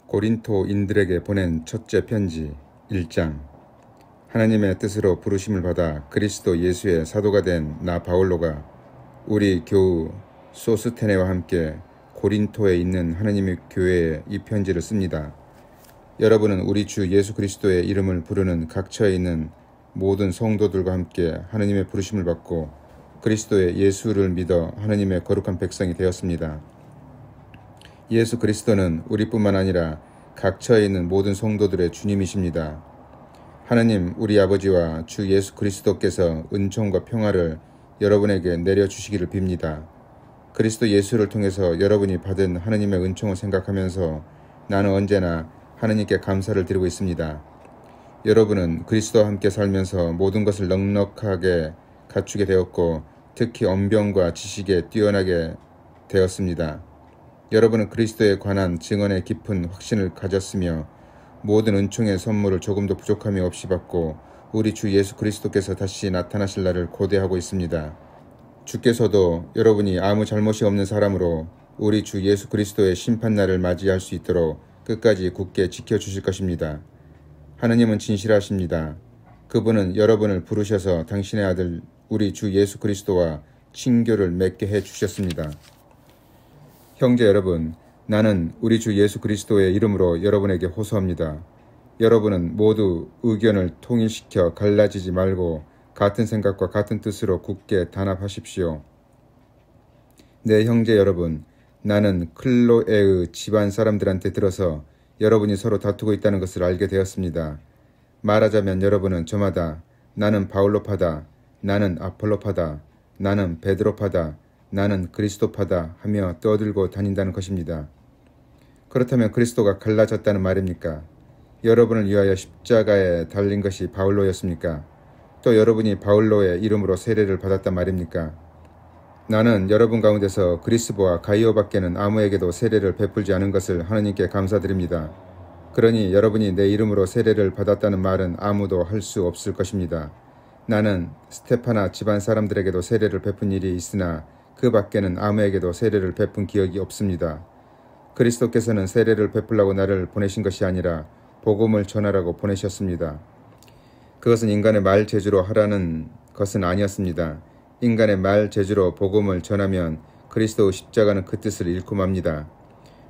고린토인들에게 보낸 첫째 편지 1장. 하나님의 뜻으로 부르심을 받아 그리스도 예수의 사도가 된 나 바울로가 우리 교우 소스테네와 함께 고린토에 있는 하나님의 교회에 이 편지를 씁니다. 여러분은 우리 주 예수 그리스도의 이름을 부르는 각처에 있는 모든 성도들과 함께 하나님의 부르심을 받고 그리스도의 예수를 믿어 하나님의 거룩한 백성이 되었습니다. 예수 그리스도는 우리뿐만 아니라 각처에 있는 모든 성도들의 주님이십니다. 하나님 우리 아버지와 주 예수 그리스도께서 은총과 평화를 여러분에게 내려주시기를 빕니다. 그리스도 예수를 통해서 여러분이 받은 하나님의 은총을 생각하면서 나는 언제나 하나님께 감사를 드리고 있습니다. 여러분은 그리스도와 함께 살면서 모든 것을 넉넉하게 갖추게 되었고 특히 언변과 지식에 뛰어나게 되었습니다. 여러분은 그리스도에 관한 증언의 깊은 확신을 가졌으며 모든 은총의 선물을 조금도 부족함이 없이 받고 우리 주 예수 그리스도께서 다시 나타나실 날을 고대하고 있습니다. 주께서도 여러분이 아무 잘못이 없는 사람으로 우리 주 예수 그리스도의 심판날을 맞이할 수 있도록 끝까지 굳게 지켜주실 것입니다. 하느님은 진실하십니다. 그분은 여러분을 부르셔서 당신의 아들 우리 주 예수 그리스도와 친교를 맺게 해주셨습니다. 형제 여러분, 나는 우리 주 예수 그리스도의 이름으로 여러분에게 호소합니다. 여러분은 모두 의견을 통일시켜 갈라지지 말고 같은 생각과 같은 뜻으로 굳게 단합하십시오. 네, 형제 여러분, 나는 클로에의 집안 사람들한테 들어서 여러분이 서로 다투고 있다는 것을 알게 되었습니다. 말하자면 여러분은 저마다 나는 바울로파다, 나는 아폴로파다, 나는 베드로파다, 나는 그리스도파다 하며 떠들고 다닌다는 것입니다. 그렇다면 그리스도가 갈라졌다는 말입니까? 여러분을 위하여 십자가에 달린 것이 바울로였습니까? 또 여러분이 바울로의 이름으로 세례를 받았단 말입니까? 나는 여러분 가운데서 그리스보와 가이오밖에는 아무에게도 세례를 베풀지 않은 것을 하나님께 감사드립니다. 그러니 여러분이 내 이름으로 세례를 받았다는 말은 아무도 할 수 없을 것입니다. 나는 스테파나 집안 사람들에게도 세례를 베푼 일이 있으나 그 밖에는 아무에게도 세례를 베푼 기억이 없습니다. 그리스도께서는 세례를 베풀라고 나를 보내신 것이 아니라 복음을 전하라고 보내셨습니다. 그것은 인간의 말 재주로 하라는 것은 아니었습니다. 인간의 말 재주로 복음을 전하면 그리스도의 십자가는 그 뜻을 잃고 맙니다.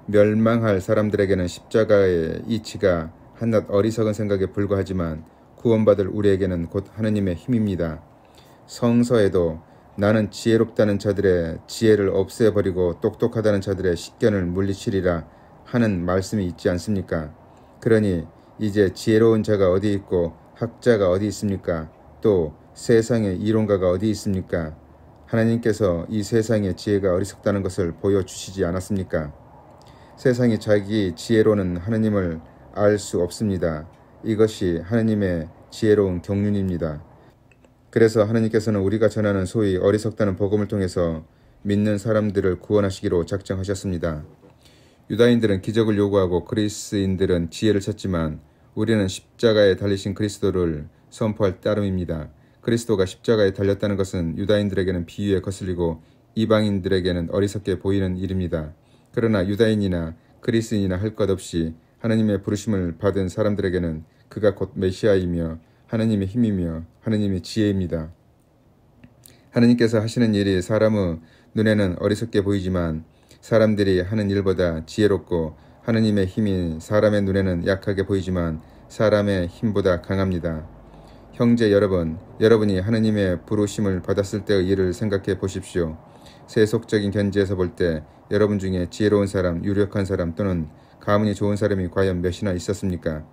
멸망할 사람들에게는 십자가의 이치가 한낱 어리석은 생각에 불과하지만 구원받을 우리에게는 곧 하느님의 힘입니다. 성서에도 나는 지혜롭다는 자들의 지혜를 없애버리고 똑똑하다는 자들의 식견을 물리치리라 하는 말씀이 있지 않습니까? 그러니 이제 지혜로운 자가 어디 있고 학자가 어디 있습니까? 또 세상의 이론가가 어디 있습니까? 하나님께서 이 세상의 지혜가 어리석다는 것을 보여주시지 않았습니까? 세상이 자기 지혜로는 하나님을 알 수 없습니다. 이것이 하나님의 지혜로운 경륜입니다. 그래서 하나님께서는 우리가 전하는 소위 어리석다는 복음을 통해서 믿는 사람들을 구원하시기로 작정하셨습니다. 유다인들은 기적을 요구하고 그리스인들은 지혜를 찾지만 우리는 십자가에 달리신 그리스도를 선포할 따름입니다. 그리스도가 십자가에 달렸다는 것은 유다인들에게는 비유에 거슬리고 이방인들에게는 어리석게 보이는 일입니다. 그러나 유다인이나 그리스인이나 할 것 없이 하나님의 부르심을 받은 사람들에게는 그가 곧 메시아이며 하나님의 힘이며 하나님의 지혜입니다. 하나님께서 하시는 일이 사람의 눈에는 어리석게 보이지만 사람들이 하는 일보다 지혜롭고 하나님의 힘이 사람의 눈에는 약하게 보이지만 사람의 힘보다 강합니다. 형제 여러분, 여러분이 하나님의 부르심을 받았을 때의 일을 생각해 보십시오. 세속적인 견지에서 볼 때 여러분 중에 지혜로운 사람, 유력한 사람 또는 가문이 좋은 사람이 과연 몇이나 있었습니까?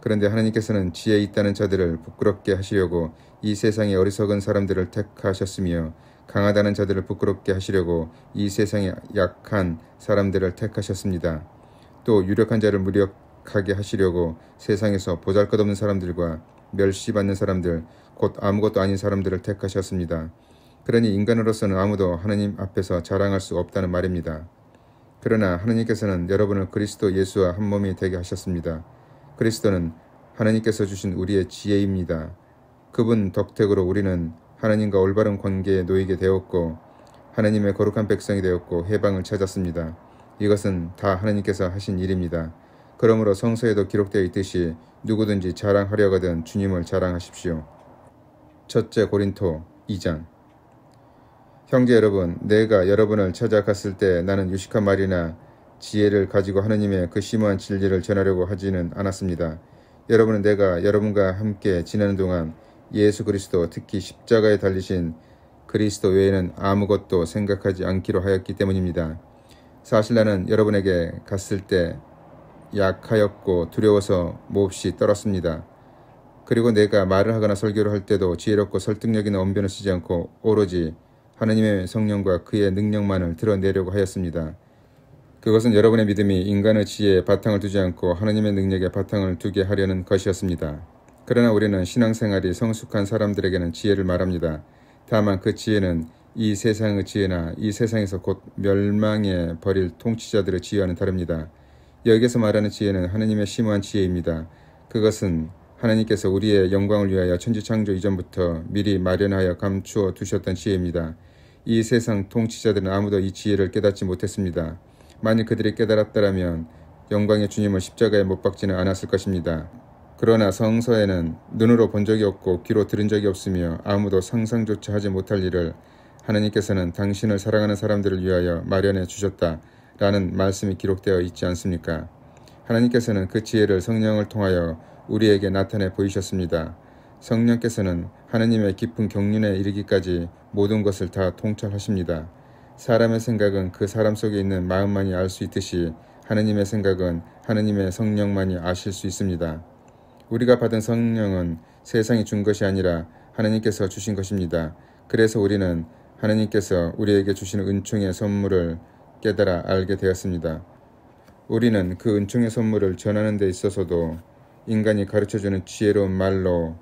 그런데 하나님께서는 지혜 있다는 자들을 부끄럽게 하시려고 이 세상의 어리석은 사람들을 택하셨으며 강하다는 자들을 부끄럽게 하시려고 이 세상의 약한 사람들을 택하셨습니다. 또 유력한 자를 무력하게 하시려고 세상에서 보잘것없는 사람들과 멸시받는 사람들, 곧 아무것도 아닌 사람들을 택하셨습니다. 그러니 인간으로서는 아무도 하나님 앞에서 자랑할 수 없다는 말입니다. 그러나 하나님께서는 여러분을 그리스도 예수와 한 몸이 되게 하셨습니다. 그리스도는 하나님께서 주신 우리의 지혜입니다. 그분 덕택으로 우리는 하나님과 올바른 관계에 놓이게 되었고 하나님의 거룩한 백성이 되었고 해방을 찾았습니다. 이것은 다 하나님께서 하신 일입니다. 그러므로 성서에도 기록되어 있듯이 누구든지 자랑하려거든 주님을 자랑하십시오. 첫째 고린토 2장. 형제 여러분, 내가 여러분을 찾아갔을 때 나는 유식한 말이나 지혜를 가지고 하느님의 그 심오한 진리를 전하려고 하지는 않았습니다. 여러분은 내가 여러분과 함께 지내는 동안 예수 그리스도, 특히 십자가에 달리신 그리스도 외에는 아무것도 생각하지 않기로 하였기 때문입니다. 사실 나는 여러분에게 갔을 때 약하였고 두려워서 몹시 떨었습니다. 그리고 내가 말을 하거나 설교를 할 때도 지혜롭고 설득력 있는 언변을 쓰지 않고 오로지 하느님의 성령과 그의 능력만을 드러내려고 하였습니다. 그것은 여러분의 믿음이 인간의 지혜에 바탕을 두지 않고 하느님의 능력에 바탕을 두게 하려는 것이었습니다. 그러나 우리는 신앙생활이 성숙한 사람들에게는 지혜를 말합니다. 다만 그 지혜는 이 세상의 지혜나 이 세상에서 곧 멸망에 버릴 통치자들의 지혜와는 다릅니다. 여기서 말하는 지혜는 하느님의 심오한 지혜입니다. 그것은 하나님께서 우리의 영광을 위하여 천지창조 이전부터 미리 마련하여 감추어 두셨던 지혜입니다. 이 세상 통치자들은 아무도 이 지혜를 깨닫지 못했습니다. 만일 그들이 깨달았더라면 영광의 주님을 십자가에 못 박지는 않았을 것입니다. 그러나 성서에는 눈으로 본 적이 없고 귀로 들은 적이 없으며 아무도 상상조차 하지 못할 일을 하나님께서는 당신을 사랑하는 사람들을 위하여 마련해 주셨다라는 말씀이 기록되어 있지 않습니까? 하나님께서는 그 지혜를 성령을 통하여 우리에게 나타내 보이셨습니다. 성령께서는 하나님의 깊은 경륜에 이르기까지 모든 것을 다 통찰하십니다. 사람의 생각은 그 사람 속에 있는 마음만이 알 수 있듯이 하나님의 생각은 하나님의 성령만이 아실 수 있습니다. 우리가 받은 성령은 세상이 준 것이 아니라 하나님께서 주신 것입니다. 그래서 우리는 하나님께서 우리에게 주시는 은총의 선물을 깨달아 알게 되었습니다. 우리는 그 은총의 선물을 전하는 데 있어서도 인간이 가르쳐주는 지혜로운 말로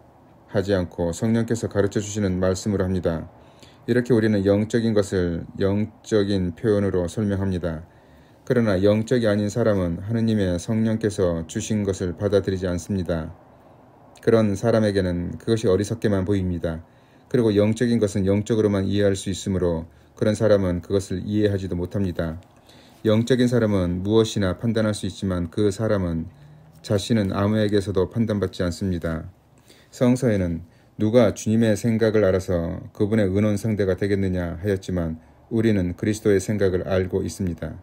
하지 않고 성령께서 가르쳐주시는 말씀으로 합니다. 이렇게 우리는 영적인 것을 영적인 표현으로 설명합니다. 그러나 영적이 아닌 사람은 하느님의 성령께서 주신 것을 받아들이지 않습니다. 그런 사람에게는 그것이 어리석게만 보입니다. 그리고 영적인 것은 영적으로만 이해할 수 있으므로 그런 사람은 그것을 이해하지도 못합니다. 영적인 사람은 무엇이나 판단할 수 있지만 그 사람은 자신은 아무에게서도 판단받지 않습니다. 성서에는 누가 주님의 생각을 알아서 그분의 의논 상대가 되겠느냐 하였지만 우리는 그리스도의 생각을 알고 있습니다.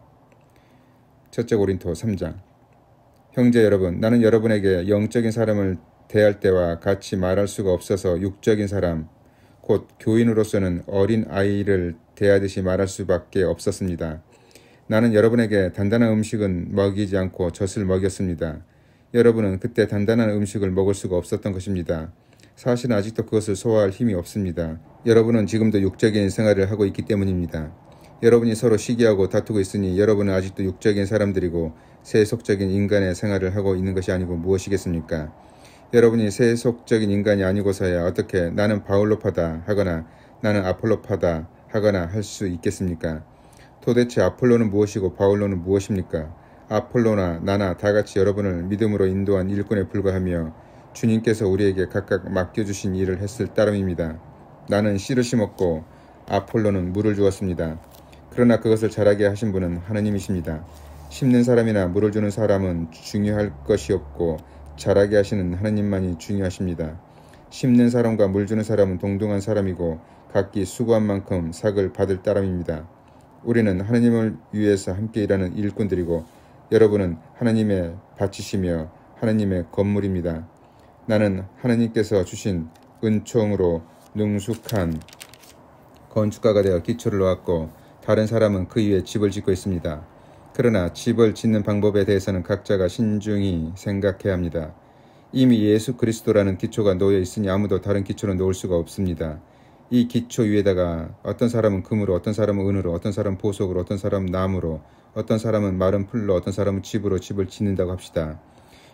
첫째 고린토 3장. 형제 여러분, 나는 여러분에게 영적인 사람을 대할 때와 같이 말할 수가 없어서 육적인 사람, 곧 교인으로서는 어린 아이를 대하듯이 말할 수밖에 없었습니다. 나는 여러분에게 단단한 음식은 먹이지 않고 젖을 먹였습니다. 여러분은 그때 단단한 음식을 먹을 수가 없었던 것입니다. 사실은 아직도 그것을 소화할 힘이 없습니다. 여러분은 지금도 육적인 생활을 하고 있기 때문입니다. 여러분이 서로 시기하고 다투고 있으니 여러분은 아직도 육적인 사람들이고 세속적인 인간의 생활을 하고 있는 것이 아니고 무엇이겠습니까? 여러분이 세속적인 인간이 아니고서야 어떻게 나는 바울로파다 하거나 나는 아폴로파다 하거나 할 수 있겠습니까? 도대체 아폴로는 무엇이고 바울로는 무엇입니까? 아폴로나 나나 다같이 여러분을 믿음으로 인도한 일꾼에 불과하며 주님께서 우리에게 각각 맡겨주신 일을 했을 따름입니다. 나는 씨를 심었고 아폴로는 물을 주었습니다. 그러나 그것을 자라게 하신 분은 하나님이십니다. 심는 사람이나 물을 주는 사람은 중요할 것이 없고 자라게 하시는 하나님만이 중요하십니다. 심는 사람과 물 주는 사람은 동등한 사람이고 각기 수고한 만큼 삭을 받을 따름입니다. 우리는 하나님을 위해서 함께 일하는 일꾼들이고 여러분은 하나님의 밭이시며 하나님의 건물입니다. 나는 하나님께서 주신 은총으로 능숙한 건축가가 되어 기초를 놓았고 다른 사람은 그 위에 집을 짓고 있습니다. 그러나 집을 짓는 방법에 대해서는 각자가 신중히 생각해야 합니다. 이미 예수 그리스도라는 기초가 놓여 있으니 아무도 다른 기초를 놓을 수가 없습니다. 이 기초 위에다가 어떤 사람은 금으로, 어떤 사람은 은으로, 어떤 사람은 보석으로, 어떤 사람은 나무로, 어떤 사람은 마른 풀로, 어떤 사람은 집으로 집을 짓는다고 합시다.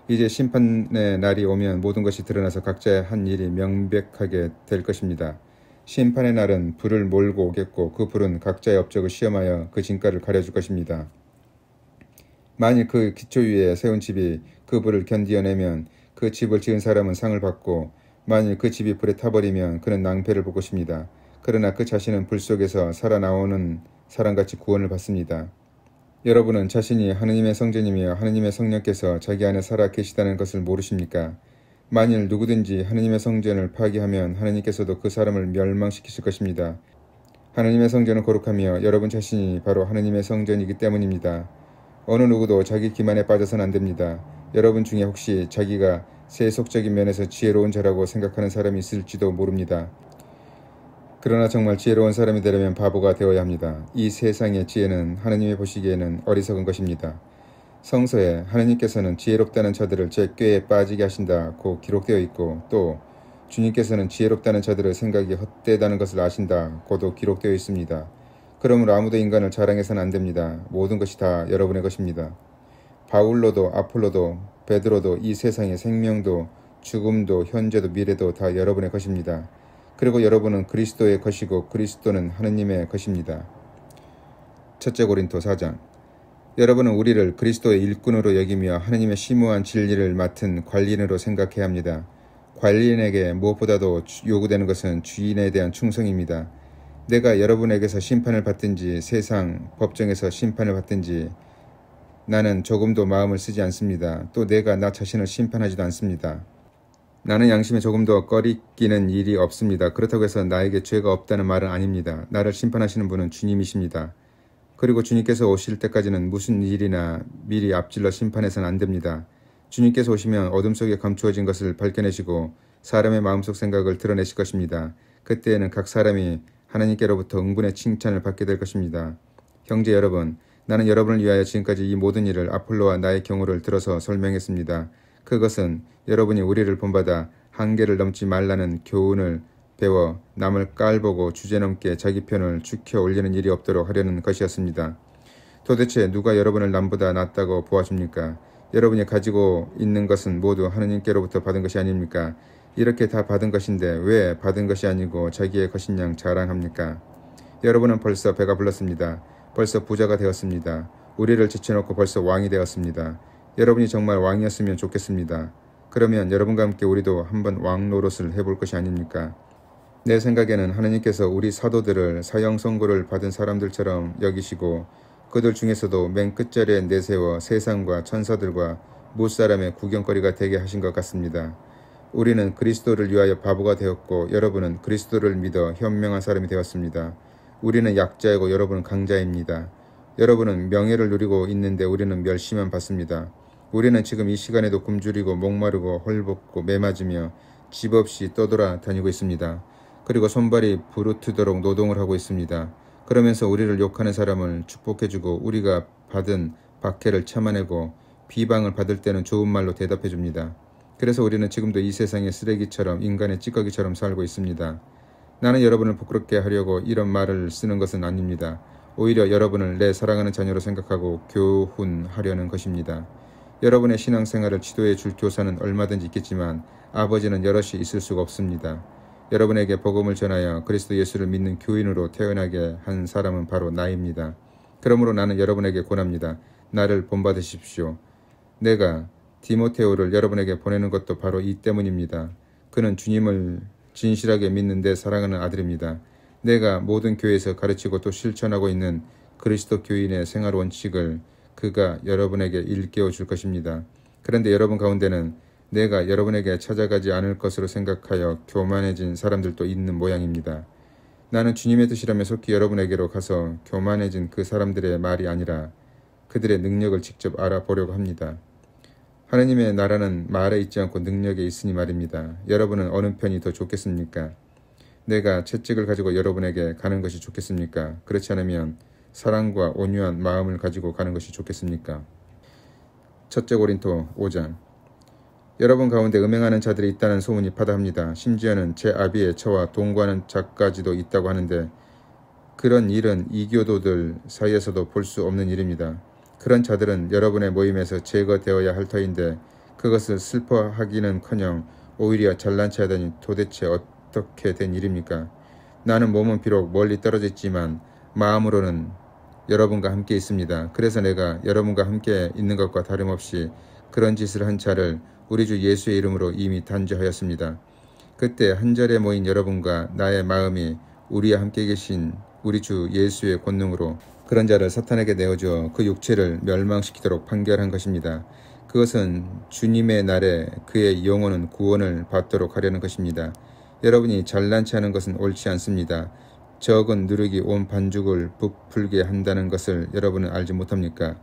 이제 심판의 날이 오면 모든 것이 드러나서 각자의 한 일이 명백하게 될 것입니다. 심판의 날은 불을 몰고 오겠고 그 불은 각자의 업적을 시험하여 그 진가를 가려줄 것입니다. 만일 그 기초 위에 세운 집이 그 불을 견디어내면 그 집을 지은 사람은 상을 받고 만일 그 집이 불에 타버리면 그는 낭패를 볼 것입니다. 그러나 그 자신은 불 속에서 살아나오는 사람같이 구원을 받습니다. 여러분은 자신이 하느님의 성전이며 하느님의 성령께서 자기 안에 살아 계시다는 것을 모르십니까? 만일 누구든지 하느님의 성전을 파괴하면 하느님께서도 그 사람을 멸망시키실 것입니다. 하느님의 성전은 거룩하며 여러분 자신이 바로 하느님의 성전이기 때문입니다. 어느 누구도 자기 기만에 빠져서는 안 됩니다. 여러분 중에 혹시 자기가 세속적인 면에서 지혜로운 자라고 생각하는 사람이 있을지도 모릅니다. 그러나 정말 지혜로운 사람이 되려면 바보가 되어야 합니다. 이 세상의 지혜는 하느님이 보시기에는 어리석은 것입니다. 성서에 하느님께서는 지혜롭다는 자들을 제 꾀에 빠지게 하신다고 기록되어 있고, 또 주님께서는 지혜롭다는 자들의 생각이 헛되다는 것을 아신다고도 기록되어 있습니다. 그러므로 아무도 인간을 자랑해서는 안 됩니다. 모든 것이 다 여러분의 것입니다. 바울로도 아폴로도 베드로도 이 세상의 생명도 죽음도 현재도 미래도 다 여러분의 것입니다. 그리고 여러분은 그리스도의 것이고 그리스도는 하느님의 것입니다. 첫째 고린도 4장. 여러분은 우리를 그리스도의 일꾼으로 여기며 하느님의 심오한 진리를 맡은 관리인으로 생각해야 합니다. 관리인에게 무엇보다도 요구되는 것은 주인에 대한 충성입니다. 내가 여러분에게서 심판을 받든지 세상 법정에서 심판을 받든지 나는 조금도 마음을 쓰지 않습니다. 또 내가 나 자신을 심판하지도 않습니다. 나는 양심에 조금도 꺼리끼는 일이 없습니다. 그렇다고 해서 나에게 죄가 없다는 말은 아닙니다. 나를 심판하시는 분은 주님이십니다. 그리고 주님께서 오실 때까지는 무슨 일이나 미리 앞질러 심판해서는 안 됩니다. 주님께서 오시면 어둠 속에 감추어진 것을 밝혀내시고 사람의 마음속 생각을 드러내실 것입니다. 그때에는 각 사람이 하나님께로부터 응분의 칭찬을 받게 될 것입니다. 형제 여러분, 나는 여러분을 위하여 지금까지 이 모든 일을 아폴로와 나의 경우를 들어서 설명했습니다. 그것은 여러분이 우리를 본받아 한계를 넘지 말라는 교훈을 배워 남을 깔보고 주제넘게 자기 편을 축혀 올리는 일이 없도록 하려는 것이었습니다. 도대체 누가 여러분을 남보다 낫다고 보아줍니까? 여러분이 가지고 있는 것은 모두 하느님께로부터 받은 것이 아닙니까? 이렇게 다 받은 것인데 왜 받은 것이 아니고 자기의 것인 양 자랑합니까? 여러분은 벌써 배가 불렀습니다. 벌써 부자가 되었습니다. 우리를 제쳐놓고 벌써 왕이 되었습니다. 여러분이 정말 왕이었으면 좋겠습니다. 그러면 여러분과 함께 우리도 한번 왕 노릇을 해볼 것이 아닙니까? 내 생각에는 하느님께서 우리 사도들을 사형 선고를 받은 사람들처럼 여기시고 그들 중에서도 맨 끝자리에 내세워 세상과 천사들과 무사람의 구경거리가 되게 하신 것 같습니다. 우리는 그리스도를 위하여 바보가 되었고 여러분은 그리스도를 믿어 현명한 사람이 되었습니다. 우리는 약자이고 여러분은 강자입니다. 여러분은 명예를 누리고 있는데 우리는 멸시만 받습니다. 우리는 지금 이 시간에도 굶주리고 목마르고 헐벗고 매맞으며 집 없이 떠돌아 다니고 있습니다. 그리고 손발이 부르트도록 노동을 하고 있습니다. 그러면서 우리를 욕하는 사람을 축복해주고 우리가 받은 박해를 참아내고 비방을 받을 때는 좋은 말로 대답해줍니다. 그래서 우리는 지금도 이 세상의 쓰레기처럼 인간의 찌꺼기처럼 살고 있습니다. 나는 여러분을 부끄럽게 하려고 이런 말을 쓰는 것은 아닙니다. 오히려 여러분을 내 사랑하는 자녀로 생각하고 교훈하려는 것입니다. 여러분의 신앙생활을 지도해 줄 교사는 얼마든지 있겠지만 아버지는 여럿이 있을 수가 없습니다. 여러분에게 복음을 전하여 그리스도 예수를 믿는 교인으로 태어나게 한 사람은 바로 나입니다. 그러므로 나는 여러분에게 권합니다. 나를 본받으십시오. 내가 디모테오를 여러분에게 보내는 것도 바로 이 때문입니다. 그는 주님을 진실하게 믿는 내 사랑하는 아들입니다. 내가 모든 교회에서 가르치고 또 실천하고 있는 그리스도 교인의 생활 원칙을 그가 여러분에게 일깨워 줄 것입니다. 그런데 여러분 가운데는 내가 여러분에게 찾아가지 않을 것으로 생각하여 교만해진 사람들도 있는 모양입니다. 나는 주님의 뜻이라면 속히 여러분에게로 가서 교만해진 그 사람들의 말이 아니라 그들의 능력을 직접 알아보려고 합니다. 하느님의 나라는 말에 있지 않고 능력에 있으니 말입니다. 여러분은 어느 편이 더 좋겠습니까? 내가 채찍을 가지고 여러분에게 가는 것이 좋겠습니까? 그렇지 않으면 사랑과 온유한 마음을 가지고 가는 것이 좋겠습니까? 첫째 고린도 5장. 여러분 가운데 음행하는 자들이 있다는 소문이 파다합니다. 심지어는 제 아비의 처와 동거하는 자까지도 있다고 하는데 그런 일은 이교도들 사이에서도 볼 수 없는 일입니다. 그런 자들은 여러분의 모임에서 제거되어야 할 터인데 그것을 슬퍼하기는커녕 오히려 잘난 체 하다니 도대체 어떻게 된 일입니까? 나는 몸은 비록 멀리 떨어져 있지만 마음으로는 여러분과 함께 있습니다. 그래서 내가 여러분과 함께 있는 것과 다름없이 그런 짓을 한 자를 우리 주 예수의 이름으로 이미 단죄하였습니다. 그때 한절에 모인 여러분과 나의 마음이 우리와 함께 계신 우리 주 예수의 권능으로 그런 자를 사탄에게 내어주어 그 육체를 멸망시키도록 판결한 것입니다. 그것은 주님의 날에 그의 영혼은 구원을 받도록 하려는 것입니다. 여러분이 잘난치 하는 것은 옳지 않습니다. 적은 누룩이 온 반죽을 부풀게 한다는 것을 여러분은 알지 못합니까?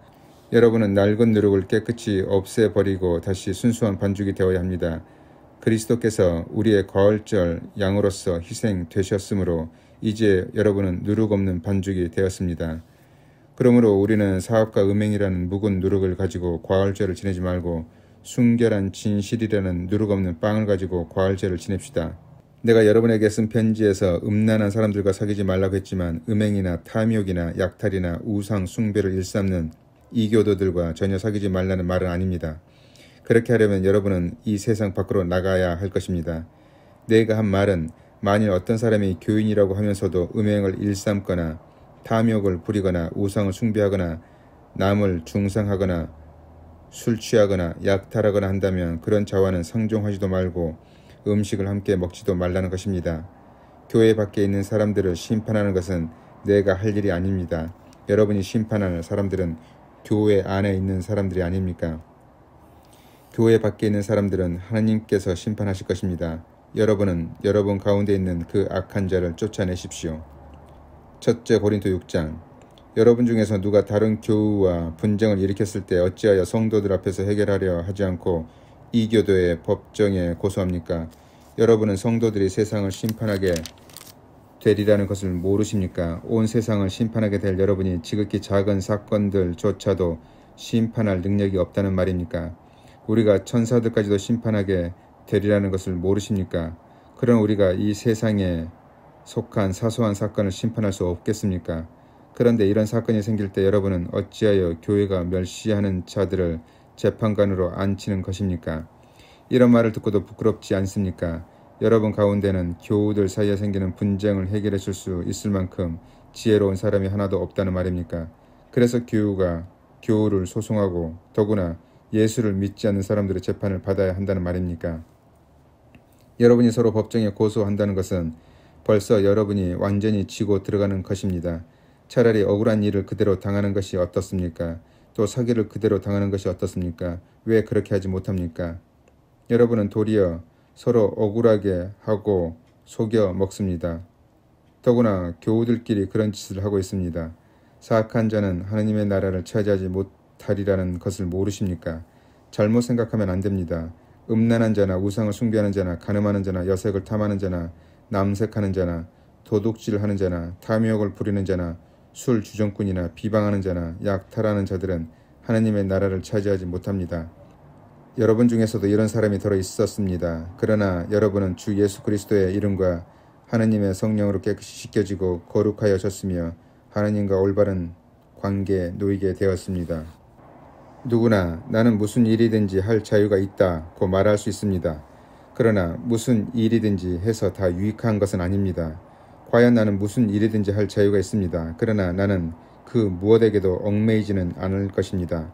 여러분은 낡은 누룩을 깨끗이 없애버리고 다시 순수한 반죽이 되어야 합니다. 그리스도께서 우리의 과월절 양으로서 희생되셨으므로 이제 여러분은 누룩 없는 반죽이 되었습니다. 그러므로 우리는 사업과 음행이라는 묵은 누룩을 가지고 과월절을 지내지 말고 순결한 진실이라는 누룩 없는 빵을 가지고 과월절을 지냅시다. 내가 여러분에게 쓴 편지에서 음란한 사람들과 사귀지 말라고 했지만 음행이나 탐욕이나 약탈이나 우상 숭배를 일삼는 이교도들과 전혀 사귀지 말라는 말은 아닙니다. 그렇게 하려면 여러분은 이 세상 밖으로 나가야 할 것입니다. 내가 한 말은 만일 어떤 사람이 교인이라고 하면서도 음행을 일삼거나 탐욕을 부리거나 우상을 숭배하거나 남을 중상하거나 술 취하거나 약탈하거나 한다면 그런 자와는 상종하지도 말고 음식을 함께 먹지도 말라는 것입니다. 교회 밖에 있는 사람들을 심판하는 것은 내가 할 일이 아닙니다. 여러분이 심판하는 사람들은 교회 안에 있는 사람들이 아닙니까? 교회 밖에 있는 사람들은 하나님께서 심판하실 것입니다. 여러분은 여러분 가운데 있는 그 악한 자를 쫓아내십시오. 첫째 고린도 6장. 여러분 중에서 누가 다른 교우와 분쟁을 일으켰을 때 어찌하여 성도들 앞에서 해결하려 하지 않고 이 교도의 법정에 고소합니까? 여러분은 성도들이 세상을 심판하게 되리라는 것을 모르십니까? 온 세상을 심판하게 될 여러분이 지극히 작은 사건들조차도 심판할 능력이 없다는 말입니까? 우리가 천사들까지도 심판하게 되리라는 것을 모르십니까? 그런 우리가 이 세상에 속한 사소한 사건을 심판할 수 없겠습니까? 그런데 이런 사건이 생길 때 여러분은 어찌하여 교회가 멸시하는 자들을 재판관으로 앉히는 것입니까? 이런 말을 듣고도 부끄럽지 않습니까? 여러분 가운데는 교우들 사이에 생기는 분쟁을 해결해 줄 수 있을 만큼 지혜로운 사람이 하나도 없다는 말입니까? 그래서 교우를 소송하고 더구나 예수를 믿지 않는 사람들의 재판을 받아야 한다는 말입니까? 여러분이 서로 법정에 고소한다는 것은 벌써 여러분이 완전히 지고 들어가는 것입니다. 차라리 억울한 일을 그대로 당하는 것이 어떻습니까? 또 사기를 그대로 당하는 것이 어떻습니까? 왜 그렇게 하지 못합니까? 여러분은 도리어 서로 억울하게 하고 속여 먹습니다. 더구나 교우들끼리 그런 짓을 하고 있습니다. 사악한 자는 하나님의 나라를 차지하지 못하리라는 것을 모르십니까? 잘못 생각하면 안 됩니다. 음란한 자나 우상을 숭배하는 자나 간음하는 자나 여색을 탐하는 자나 남색하는 자나 도둑질하는 자나 탐욕을 부리는 자나 술 주정꾼이나 비방하는 자나 약탈하는 자들은 하나님의 나라를 차지하지 못합니다. 여러분 중에서도 이런 사람이 들어 있었습니다. 그러나 여러분은 주 예수 그리스도의 이름과 하나님의 성령으로 깨끗이 씻겨지고 거룩하여졌으며 하나님과 올바른 관계에 놓이게 되었습니다. 누구나 나는 무슨 일이든지 할 자유가 있다고 말할 수 있습니다. 그러나 무슨 일이든지 해서 다 유익한 것은 아닙니다. 과연 나는 무슨 일이든지 할 자유가 있습니다. 그러나 나는 그 무엇에게도 얽매이지는 않을 것입니다.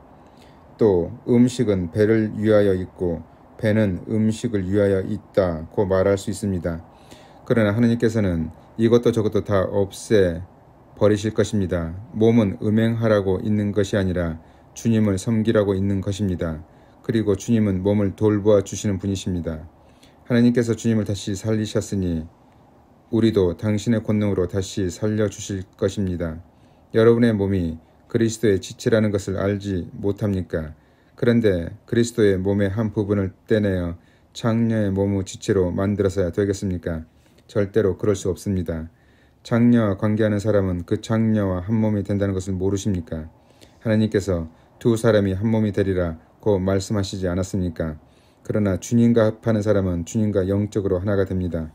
또 음식은 배를 위하여 있고 배는 음식을 위하여 있다고 말할 수 있습니다. 그러나 하나님께서는 이것도 저것도 다 없애 버리실 것입니다. 몸은 음행하라고 있는 것이 아니라 주님을 섬기라고 있는 것입니다. 그리고 주님은 몸을 돌보아 주시는 분이십니다. 하나님께서 주님을 다시 살리셨으니 우리도 당신의 권능으로 다시 살려주실 것입니다. 여러분의 몸이 그리스도의 지체라는 것을 알지 못합니까? 그런데 그리스도의 몸의 한 부분을 떼내어 장녀의 몸의 지체로 만들어서야 되겠습니까? 절대로 그럴 수 없습니다. 장녀와 관계하는 사람은 그 장녀와 한 몸이 된다는 것을 모르십니까? 하나님께서 두 사람이 한 몸이 되리라고 말씀하시지 않았습니까? 그러나 주님과 합하는 사람은 주님과 영적으로 하나가 됩니다.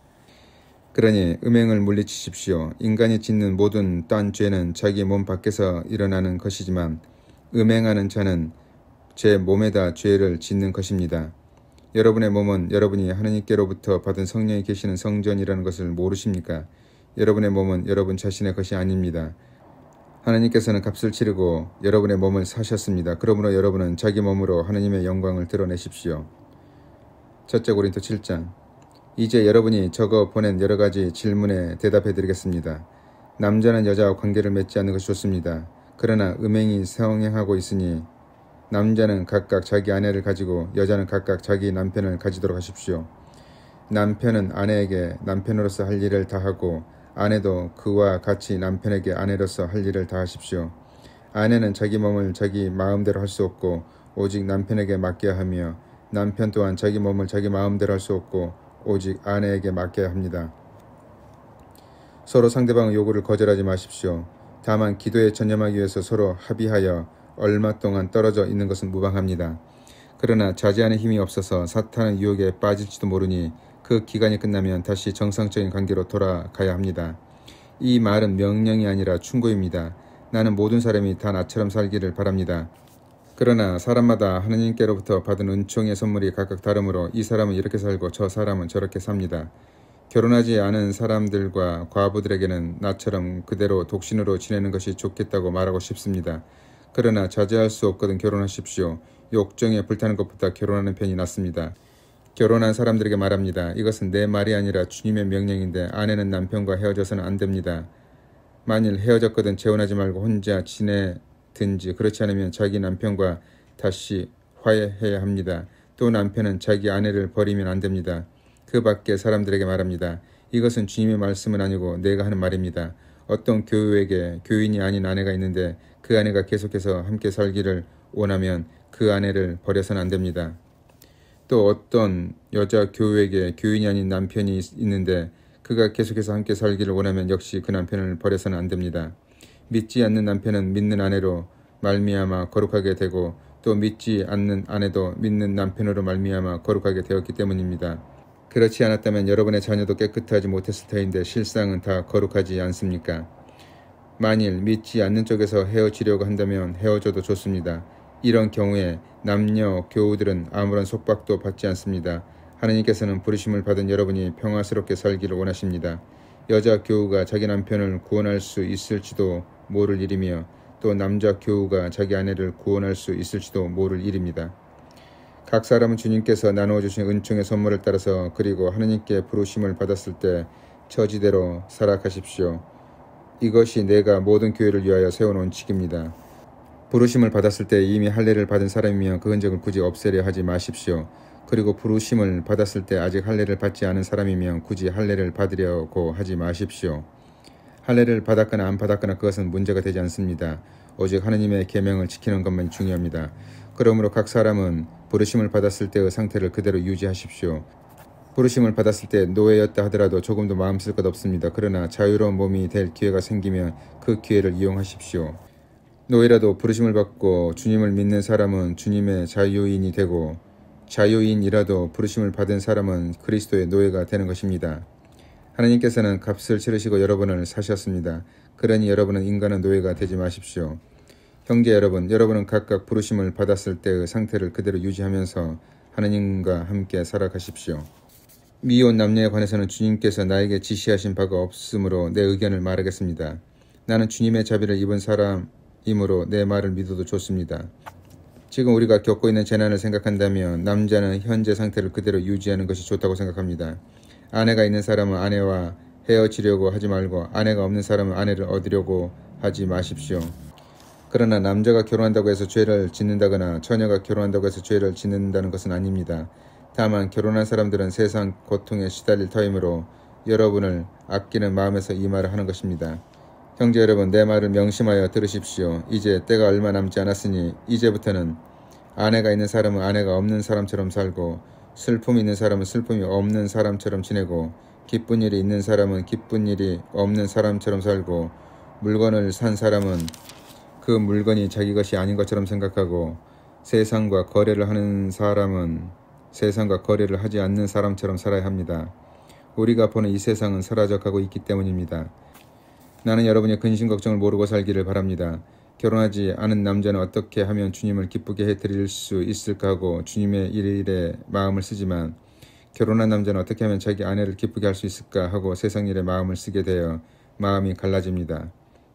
그러니 음행을 물리치십시오. 인간이 짓는 모든 딴 죄는 자기 몸 밖에서 일어나는 것이지만 음행하는 자는 제 몸에다 죄를 짓는 것입니다. 여러분의 몸은 여러분이 하나님께로부터 받은 성령이 계시는 성전이라는 것을 모르십니까? 여러분의 몸은 여러분 자신의 것이 아닙니다. 하나님께서는 값을 치르고 여러분의 몸을 사셨습니다. 그러므로 여러분은 자기 몸으로 하나님의 영광을 드러내십시오. 첫째 고린도 7장. 이제 여러분이 적어 보낸 여러 가지 질문에 대답해 드리겠습니다. 남자는 여자와 관계를 맺지 않는 것이 좋습니다. 그러나 음행이 성행하고 있으니 남자는 각각 자기 아내를 가지고 여자는 각각 자기 남편을 가지도록 하십시오. 남편은 아내에게 남편으로서 할 일을 다하고 아내도 그와 같이 남편에게 아내로서 할 일을 다하십시오. 아내는 자기 몸을 자기 마음대로 할 수 없고 오직 남편에게 맡겨야 하며 남편 또한 자기 몸을 자기 마음대로 할 수 없고 오직 아내에게 맡겨야 합니다. 서로 상대방의 요구를 거절하지 마십시오. 다만 기도에 전념하기 위해서 서로 합의하여 얼마 동안 떨어져 있는 것은 무방합니다. 그러나 자제하는 힘이 없어서 사탄의 유혹에 빠질지도 모르니 그 기간이 끝나면 다시 정상적인 관계로 돌아가야 합니다. 이 말은 명령이 아니라 충고입니다. 나는 모든 사람이 다 나처럼 살기를 바랍니다. 그러나 사람마다 하느님께로부터 받은 은총의 선물이 각각 다르므로 이 사람은 이렇게 살고 저 사람은 저렇게 삽니다. 결혼하지 않은 사람들과 과부들에게는 나처럼 그대로 독신으로 지내는 것이 좋겠다고 말하고 싶습니다. 그러나 자제할 수 없거든 결혼하십시오. 욕정에 불타는 것보다 결혼하는 편이 낫습니다. 결혼한 사람들에게 말합니다. 이것은 내 말이 아니라 주님의 명령인데 아내는 남편과 헤어져서는 안 됩니다. 만일 헤어졌거든 재혼하지 말고 혼자 지내든지 그렇지 않으면 자기 남편과 다시 화해해야 합니다. 또 남편은 자기 아내를 버리면 안 됩니다. 그 밖에 사람들에게 말합니다. 이것은 주님의 말씀은 아니고 내가 하는 말입니다. 어떤 교우에게 교인이 아닌 아내가 있는데 그 아내가 계속해서 함께 살기를 원하면 그 아내를 버려서는 안 됩니다. 또 어떤 여자 교우에게 교인이 아닌 남편이 있는데 그가 계속해서 함께 살기를 원하면 역시 그 남편을 버려서는 안 됩니다. 믿지 않는 남편은 믿는 아내로 말미암아 거룩하게 되고 또 믿지 않는 아내도 믿는 남편으로 말미암아 거룩하게 되었기 때문입니다. 그렇지 않았다면 여러분의 자녀도 깨끗하지 못했을 터인데 실상은 다 거룩하지 않습니까? 만일 믿지 않는 쪽에서 헤어지려고 한다면 헤어져도 좋습니다. 이런 경우에 남녀 교우들은 아무런 속박도 받지 않습니다. 하느님께서는 부르심을 받은 여러분이 평화스럽게 살기를 원하십니다. 여자 교우가 자기 남편을 구원할 수 있을지도 모를 일이며 또 남자 교우가 자기 아내를 구원할 수 있을지도 모를 일입니다. 각 사람은 주님께서 나누어 주신 은총의 선물을 따라서 그리고 하느님께 부르심을 받았을 때 처지대로 살아가십시오. 이것이 내가 모든 교회를 위하여 세운 원칙입니다. 부르심을 받았을 때 이미 할례를 받은 사람이면 그 흔적을 굳이 없애려 하지 마십시오. 그리고 부르심을 받았을 때 아직 할례를 받지 않은 사람이면 굳이 할례를 받으려고 하지 마십시오. 할례를 받았거나 안 받았거나 그것은 문제가 되지 않습니다. 오직 하느님의 계명을 지키는 것만 중요합니다. 그러므로 각 사람은 부르심을 받았을 때의 상태를 그대로 유지하십시오. 부르심을 받았을 때 노예였다 하더라도 조금도 마음 쓸 것 없습니다. 그러나 자유로운 몸이 될 기회가 생기면 그 기회를 이용하십시오. 노예라도 부르심을 받고 주님을 믿는 사람은 주님의 자유인이 되고 자유인이라도 부르심을 받은 사람은 그리스도의 노예가 되는 것입니다. 하나님께서는 값을 치르시고 여러분을 사셨습니다. 그러니 여러분은 인간의 노예가 되지 마십시오. 형제 여러분, 여러분은 각각 부르심을 받았을 때의 상태를 그대로 유지하면서 하나님과 함께 살아가십시오. 미혼 남녀에 관해서는 주님께서 나에게 지시하신 바가 없으므로 내 의견을 말하겠습니다. 나는 주님의 자비를 입은 사람이므로 내 말을 믿어도 좋습니다. 지금 우리가 겪고 있는 재난을 생각한다면 남자는 현재 상태를 그대로 유지하는 것이 좋다고 생각합니다. 아내가 있는 사람은 아내와 헤어지려고 하지 말고 아내가 없는 사람은 아내를 얻으려고 하지 마십시오. 그러나 남자가 결혼한다고 해서 죄를 짓는다거나 처녀가 결혼한다고 해서 죄를 짓는다는 것은 아닙니다. 다만 결혼한 사람들은 세상 고통에 시달릴 터이므로 여러분을 아끼는 마음에서 이 말을 하는 것입니다. 형제 여러분, 내 말을 명심하여 들으십시오. 이제 때가 얼마 남지 않았으니 이제부터는 아내가 있는 사람은 아내가 없는 사람처럼 살고 슬픔이 있는 사람은 슬픔이 없는 사람처럼 지내고 기쁜 일이 있는 사람은 기쁜 일이 없는 사람처럼 살고 물건을 산 사람은 그 물건이 자기 것이 아닌 것처럼 생각하고 세상과 거래를 하는 사람은 세상과 거래를 하지 않는 사람처럼 살아야 합니다. 우리가 보는 이 세상은 사라져가고 있기 때문입니다. 나는 여러분의 근심 걱정을 모르고 살기를 바랍니다. 결혼하지 않은 남자는 어떻게 하면 주님을 기쁘게 해드릴 수 있을까 하고 주님의 일에 마음을 쓰지만 결혼한 남자는 어떻게 하면 자기 아내를 기쁘게 할 수 있을까 하고 세상 일에 마음을 쓰게 되어 마음이 갈라집니다.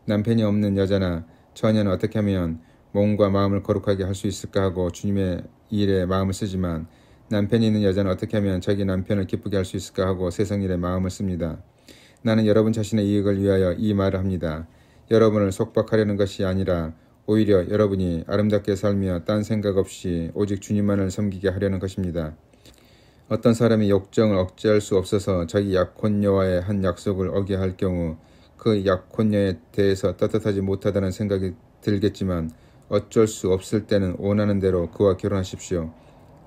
남편이 없는 여자나 처녀는 어떻게 하면 몸과 마음을 거룩하게 할 수 있을까 하고 주님의 일에 마음을 쓰지만 남편이 있는 여자는 어떻게 하면 자기 남편을 기쁘게 할 수 있을까 하고 세상 일에 마음을 씁니다. 나는 여러분 자신의 이익을 위하여 이 말을 합니다. 여러분을 속박하려는 것이 아니라 오히려 여러분이 아름답게 살며 딴 생각 없이 오직 주님만을 섬기게 하려는 것입니다. 어떤 사람이 욕정을 억제할 수 없어서 자기 약혼녀와의 한 약속을 어기게 할 경우 그 약혼녀에 대해서 떳떳하지 못하다는 생각이 들겠지만 어쩔 수 없을 때는 원하는 대로 그와 결혼하십시오.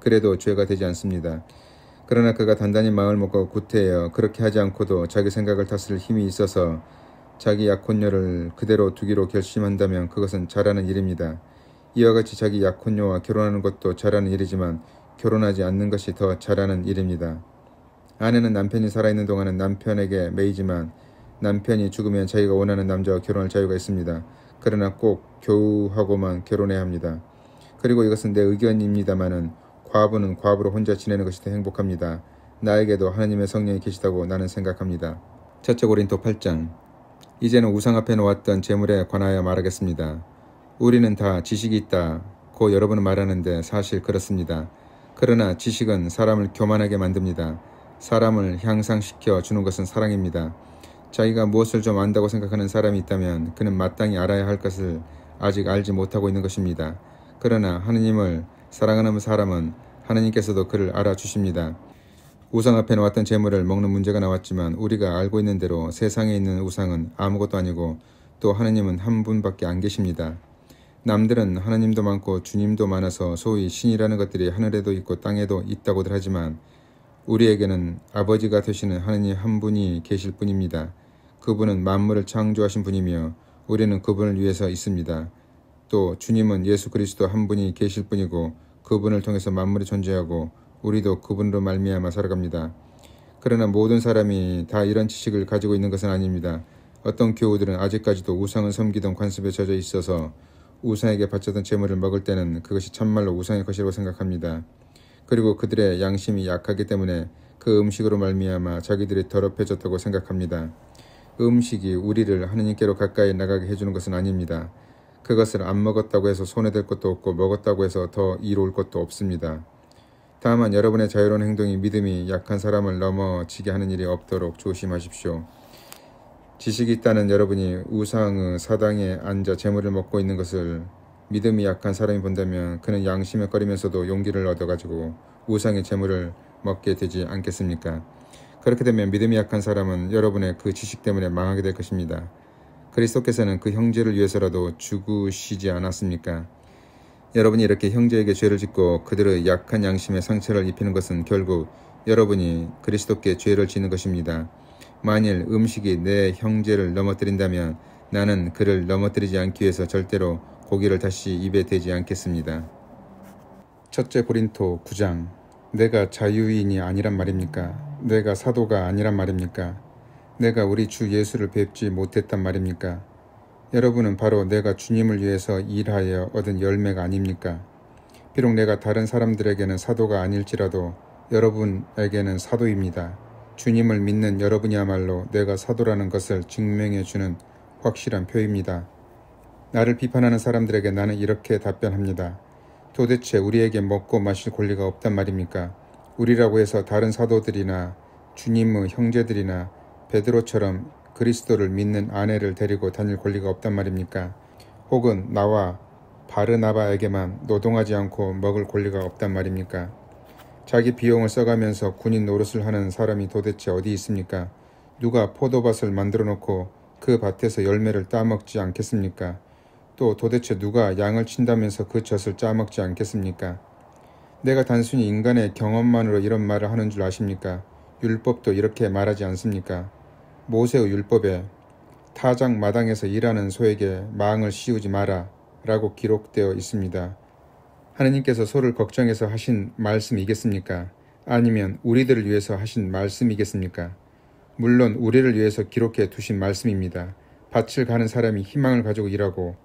그래도 죄가 되지 않습니다. 그러나 그가 단단히 마음을 먹고 구태여 그렇게 하지 않고도 자기 생각을 다스릴 힘이 있어서 자기 약혼녀를 그대로 두기로 결심한다면 그것은 잘하는 일입니다. 이와 같이 자기 약혼녀와 결혼하는 것도 잘하는 일이지만 결혼하지 않는 것이 더 잘하는 일입니다. 아내는 남편이 살아있는 동안은 남편에게 매이지만 남편이 죽으면 자기가 원하는 남자와 결혼할 자유가 있습니다. 그러나 꼭 교우하고만 결혼해야 합니다. 그리고 이것은 내 의견입니다마는 과부는 과부로 혼자 지내는 것이 더 행복합니다. 나에게도 하나님의 성령이 계시다고 나는 생각합니다. 첫째 고린도 8장. 이제는 우상 앞에 놓았던 재물에 관하여 말하겠습니다. 우리는 다 지식이 있다고 여러분은 말하는데 사실 그렇습니다. 그러나 지식은 사람을 교만하게 만듭니다. 사람을 향상시켜 주는 것은 사랑입니다. 자기가 무엇을 좀 안다고 생각하는 사람이 있다면 그는 마땅히 알아야 할 것을 아직 알지 못하고 있는 것입니다. 그러나 하느님을 사랑하는 사람은 하느님께서도 그를 알아주십니다. 우상 앞에 놓았던 재물을 먹는 문제가 나왔지만 우리가 알고 있는 대로 세상에 있는 우상은 아무것도 아니고 또 하느님은 한 분밖에 안 계십니다. 남들은 하느님도 많고 주님도 많아서 소위 신이라는 것들이 하늘에도 있고 땅에도 있다고들 하지만 우리에게는 아버지가 되시는 하느님 한 분이 계실 뿐입니다. 그분은 만물을 창조하신 분이며 우리는 그분을 위해서 있습니다. 또 주님은 예수 그리스도 한 분이 계실 뿐이고 그분을 통해서 만물이 존재하고 우리도 그분으로 말미암아 살아갑니다. 그러나 모든 사람이 다 이런 지식을 가지고 있는 것은 아닙니다. 어떤 교우들은 아직까지도 우상을 섬기던 관습에 젖어 있어서 우상에게 바쳤던 제물을 먹을 때는 그것이 참말로 우상의 것이라고 생각합니다. 그리고 그들의 양심이 약하기 때문에 그 음식으로 말미암아 자기들이 더럽혀졌다고 생각합니다. 음식이 우리를 하느님께로 가까이 나가게 해주는 것은 아닙니다. 그것을 안 먹었다고 해서 손해될 것도 없고 먹었다고 해서 더 이로울 것도 없습니다. 다만 여러분의 자유로운 행동이 믿음이 약한 사람을 넘어지게 하는 일이 없도록 조심하십시오. 지식이 있다는 여러분이 우상의 사당에 앉아 재물을 먹고 있는 것을 믿음이 약한 사람이 본다면 그는 양심에 꺼리면서도 용기를 얻어가지고 우상의 재물을 먹게 되지 않겠습니까? 그렇게 되면 믿음이 약한 사람은 여러분의 그 지식 때문에 망하게 될 것입니다. 그리스도께서는 그 형제를 위해서라도 죽으시지 않았습니까? 여러분이 이렇게 형제에게 죄를 짓고 그들의 약한 양심에 상처를 입히는 것은 결국 여러분이 그리스도께 죄를 짓는 것입니다. 만일 음식이 내 형제를 넘어뜨린다면 나는 그를 넘어뜨리지 않기 위해서 절대로 고기를 다시 입에 대지 않겠습니다. 첫째 고린도 9장. 내가 자유인이 아니란 말입니까? 내가 사도가 아니란 말입니까? 내가 우리 주 예수를 뵙지 못했단 말입니까? 여러분은 바로 내가 주님을 위해서 일하여 얻은 열매가 아닙니까? 비록 내가 다른 사람들에게는 사도가 아닐지라도 여러분에게는 사도입니다. 주님을 믿는 여러분이야말로 내가 사도라는 것을 증명해 주는 확실한 표입니다. 나를 비판하는 사람들에게 나는 이렇게 답변합니다. 도대체 우리에게 먹고 마실 권리가 없단 말입니까? 우리라고 해서 다른 사도들이나 주님의 형제들이나 베드로처럼 그리스도를 믿는 아내를 데리고 다닐 권리가 없단 말입니까? 혹은 나와 바르나바에게만 노동하지 않고 먹을 권리가 없단 말입니까? 자기 비용을 써가면서 군인 노릇을 하는 사람이 도대체 어디 있습니까? 누가 포도밭을 만들어 놓고 그 밭에서 열매를 따먹지 않겠습니까? 또 도대체 누가 양을 친다면서 그 젖을 짜먹지 않겠습니까? 내가 단순히 인간의 경험만으로 이런 말을 하는 줄 아십니까? 율법도 이렇게 말하지 않습니까? 모세의 율법에 타작 마당에서 일하는 소에게 망을 씌우지 마라 라고 기록되어 있습니다. 하느님께서 소를 걱정해서 하신 말씀이겠습니까? 아니면 우리들을 위해서 하신 말씀이겠습니까? 물론 우리를 위해서 기록해 두신 말씀입니다. 밭을 가는 사람이 희망을 가지고 일하고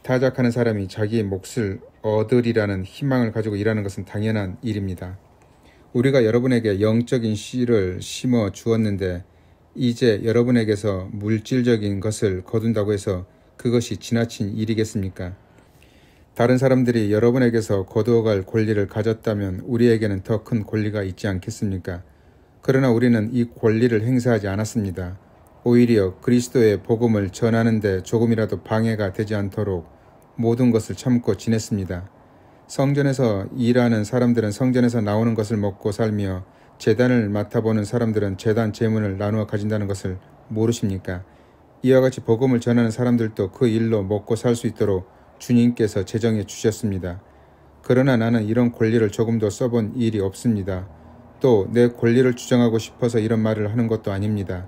타작하는 사람이 자기의 몫을 얻으리라는 희망을 가지고 일하는 것은 당연한 일입니다. 우리가 여러분에게 영적인 씨를 심어 주었는데 이제 여러분에게서 물질적인 것을 거둔다고 해서 그것이 지나친 일이겠습니까? 다른 사람들이 여러분에게서 거두어갈 권리를 가졌다면 우리에게는 더 큰 권리가 있지 않겠습니까? 그러나 우리는 이 권리를 행사하지 않았습니다. 오히려 그리스도의 복음을 전하는데 조금이라도 방해가 되지 않도록 모든 것을 참고 지냈습니다. 성전에서 일하는 사람들은 성전에서 나오는 것을 먹고 살며 제단을 맡아보는 사람들은 제단 제문을 나누어 가진다는 것을 모르십니까? 이와 같이 복음을 전하는 사람들도 그 일로 먹고 살 수 있도록 주님께서 제정해 주셨습니다. 그러나 나는 이런 권리를 조금도 써본 일이 없습니다. 또 내 권리를 주장하고 싶어서 이런 말을 하는 것도 아닙니다.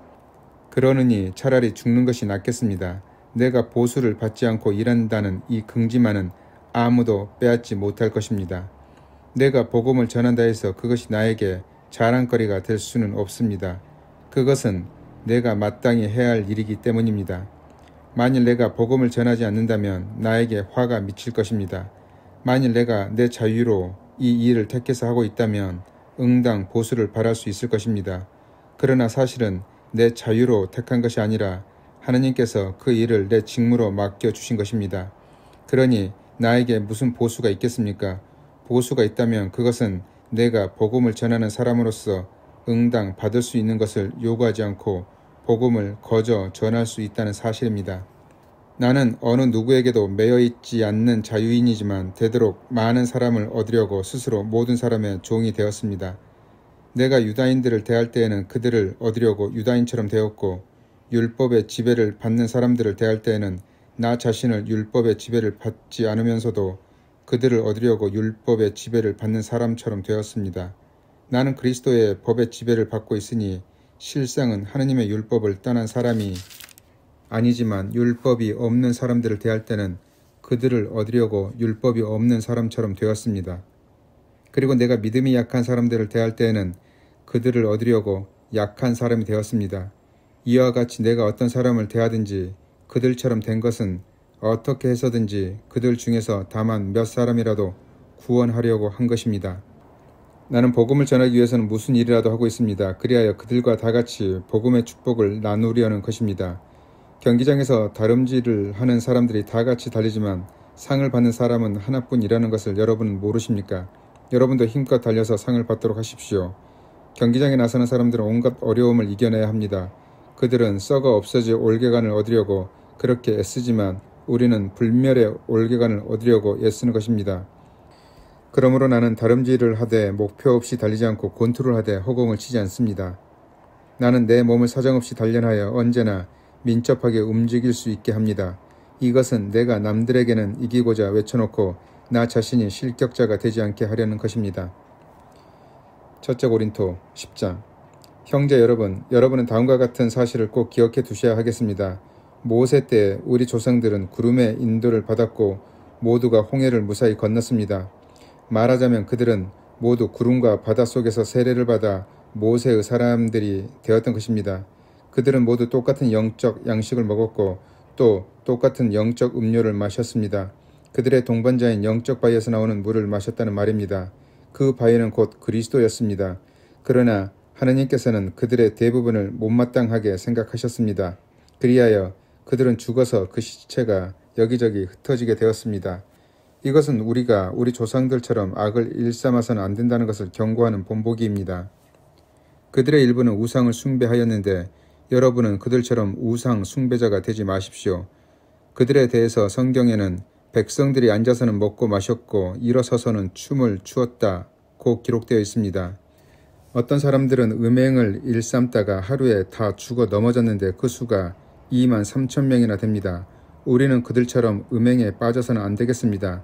그러느니 차라리 죽는 것이 낫겠습니다. 내가 보수를 받지 않고 일한다는 이 긍지만은 아무도 빼앗지 못할 것입니다. 내가 복음을 전한다 해서 그것이 나에게 자랑거리가 될 수는 없습니다. 그것은 내가 마땅히 해야 할 일이기 때문입니다. 만일 내가 복음을 전하지 않는다면 나에게 화가 미칠 것입니다. 만일 내가 내 자유로 이 일을 택해서 하고 있다면 응당 보수를 바랄 수 있을 것입니다. 그러나 사실은 내 자유로 택한 것이 아니라 하느님께서 그 일을 내 직무로 맡겨주신 것입니다. 그러니 나에게 무슨 보수가 있겠습니까? 보수가 있다면 그것은 내가 복음을 전하는 사람으로서 응당 받을 수 있는 것을 요구하지 않고 복음을 거저 전할 수 있다는 사실입니다. 나는 어느 누구에게도 매여 있지 않는 자유인이지만 되도록 많은 사람을 얻으려고 스스로 모든 사람의 종이 되었습니다. 내가 유다인들을 대할 때에는 그들을 얻으려고 유다인처럼 되었고 율법의 지배를 받는 사람들을 대할 때에는 나 자신을 율법의 지배를 받지 않으면서도 그들을 얻으려고 율법의 지배를 받는 사람처럼 되었습니다. 나는 그리스도의 법의 지배를 받고 있으니 실상은 하느님의 율법을 떠난 사람이 아니지만 율법이 없는 사람들을 대할 때는 그들을 얻으려고 율법이 없는 사람처럼 되었습니다. 그리고 내가 믿음이 약한 사람들을 대할 때에는 그들을 얻으려고 약한 사람이 되었습니다. 이와 같이 내가 어떤 사람을 대하든지 그들처럼 된 것은 어떻게 해서든지 그들 중에서 다만 몇 사람이라도 구원하려고 한 것입니다. 나는 복음을 전하기 위해서는 무슨 일이라도 하고 있습니다. 그리하여 그들과 다같이 복음의 축복을 나누려는 것입니다. 경기장에서 다름질을 하는 사람들이 다같이 달리지만 상을 받는 사람은 하나뿐이라는 것을 여러분은 모르십니까? 여러분도 힘껏 달려서 상을 받도록 하십시오. 경기장에 나서는 사람들은 온갖 어려움을 이겨내야 합니다. 그들은 썩어 없어질 올개간을 얻으려고 그렇게 애쓰지만 우리는 불멸의 올개간을 얻으려고 애쓰는 것입니다. 그러므로 나는 다름질을 하되 목표 없이 달리지 않고 권투를 하되 허공을 치지 않습니다. 나는 내 몸을 사정없이 단련하여 언제나 민첩하게 움직일 수 있게 합니다. 이것은 내가 남들에게는 이기고자 외쳐놓고 나 자신이 실격자가 되지 않게 하려는 것입니다. 첫째 고린도 10장. 형제 여러분, 여러분은 다음과 같은 사실을 꼭 기억해 두셔야 하겠습니다. 모세 때 우리 조상들은 구름의 인도를 받았고 모두가 홍해를 무사히 건넜습니다. 말하자면 그들은 모두 구름과 바다 속에서 세례를 받아 모세의 사람들이 되었던 것입니다. 그들은 모두 똑같은 영적 양식을 먹었고 또 똑같은 영적 음료를 마셨습니다. 그들의 동반자인 영적 바위에서 나오는 물을 마셨다는 말입니다. 그 바위는 곧 그리스도였습니다. 그러나 하느님께서는 그들의 대부분을 못마땅하게 생각하셨습니다. 그리하여 그들은 죽어서 그 시체가 여기저기 흩어지게 되었습니다. 이것은 우리가 우리 조상들처럼 악을 일삼아서는 안 된다는 것을 경고하는 본보기입니다. 그들의 일부는 우상을 숭배하였는데 여러분은 그들처럼 우상 숭배자가 되지 마십시오. 그들에 대해서 성경에는 백성들이 앉아서는 먹고 마셨고 일어서서는 춤을 추었다고 기록되어 있습니다. 어떤 사람들은 음행을 일삼다가 하루에 다 죽어 넘어졌는데 그 수가 23,000명이나 됩니다. 우리는 그들처럼 음행에 빠져서는 안 되겠습니다.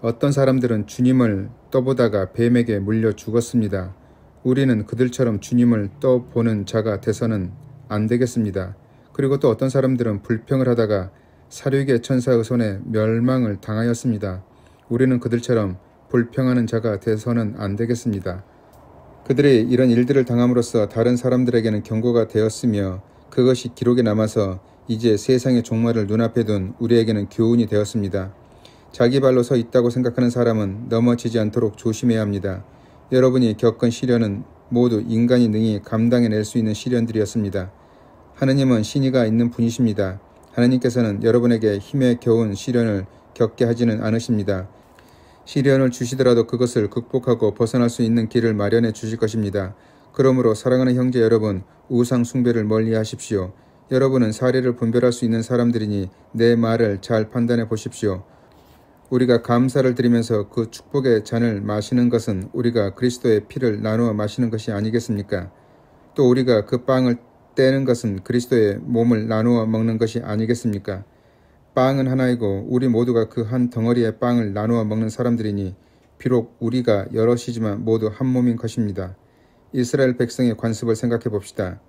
어떤 사람들은 주님을 떠보다가 뱀에게 물려 죽었습니다. 우리는 그들처럼 주님을 떠보는 자가 돼서는 안 되겠습니다. 그리고 또 어떤 사람들은 불평을 하다가 사륙의 천사의 손에 멸망을 당하였습니다. 우리는 그들처럼 불평하는 자가 돼서는 안 되겠습니다. 그들이 이런 일들을 당함으로써 다른 사람들에게는 경고가 되었으며 그것이 기록에 남아서 이제 세상의 종말을 눈앞에 둔 우리에게는 교훈이 되었습니다. 자기 발로 서 있다고 생각하는 사람은 넘어지지 않도록 조심해야 합니다. 여러분이 겪은 시련은 모두 인간이 능히 감당해낼 수 있는 시련들이었습니다. 하느님은 신의가 있는 분이십니다. 하느님께서는 여러분에게 힘에 겨운 시련을 겪게 하지는 않으십니다. 시련을 주시더라도 그것을 극복하고 벗어날 수 있는 길을 마련해 주실 것입니다. 그러므로 사랑하는 형제 여러분, 우상 숭배를 멀리 하십시오. 여러분은 사례를 분별할 수 있는 사람들이니 내 말을 잘 판단해 보십시오. 우리가 감사를 드리면서 그 축복의 잔을 마시는 것은 우리가 그리스도의 피를 나누어 마시는 것이 아니겠습니까? 또 우리가 그 빵을 떼는 것은 그리스도의 몸을 나누어 먹는 것이 아니겠습니까? 빵은 하나이고 우리 모두가 그 한 덩어리의 빵을 나누어 먹는 사람들이니 비록 우리가 여럿이지만 모두 한 몸인 것입니다. 이스라엘 백성의 관습을 생각해 봅시다.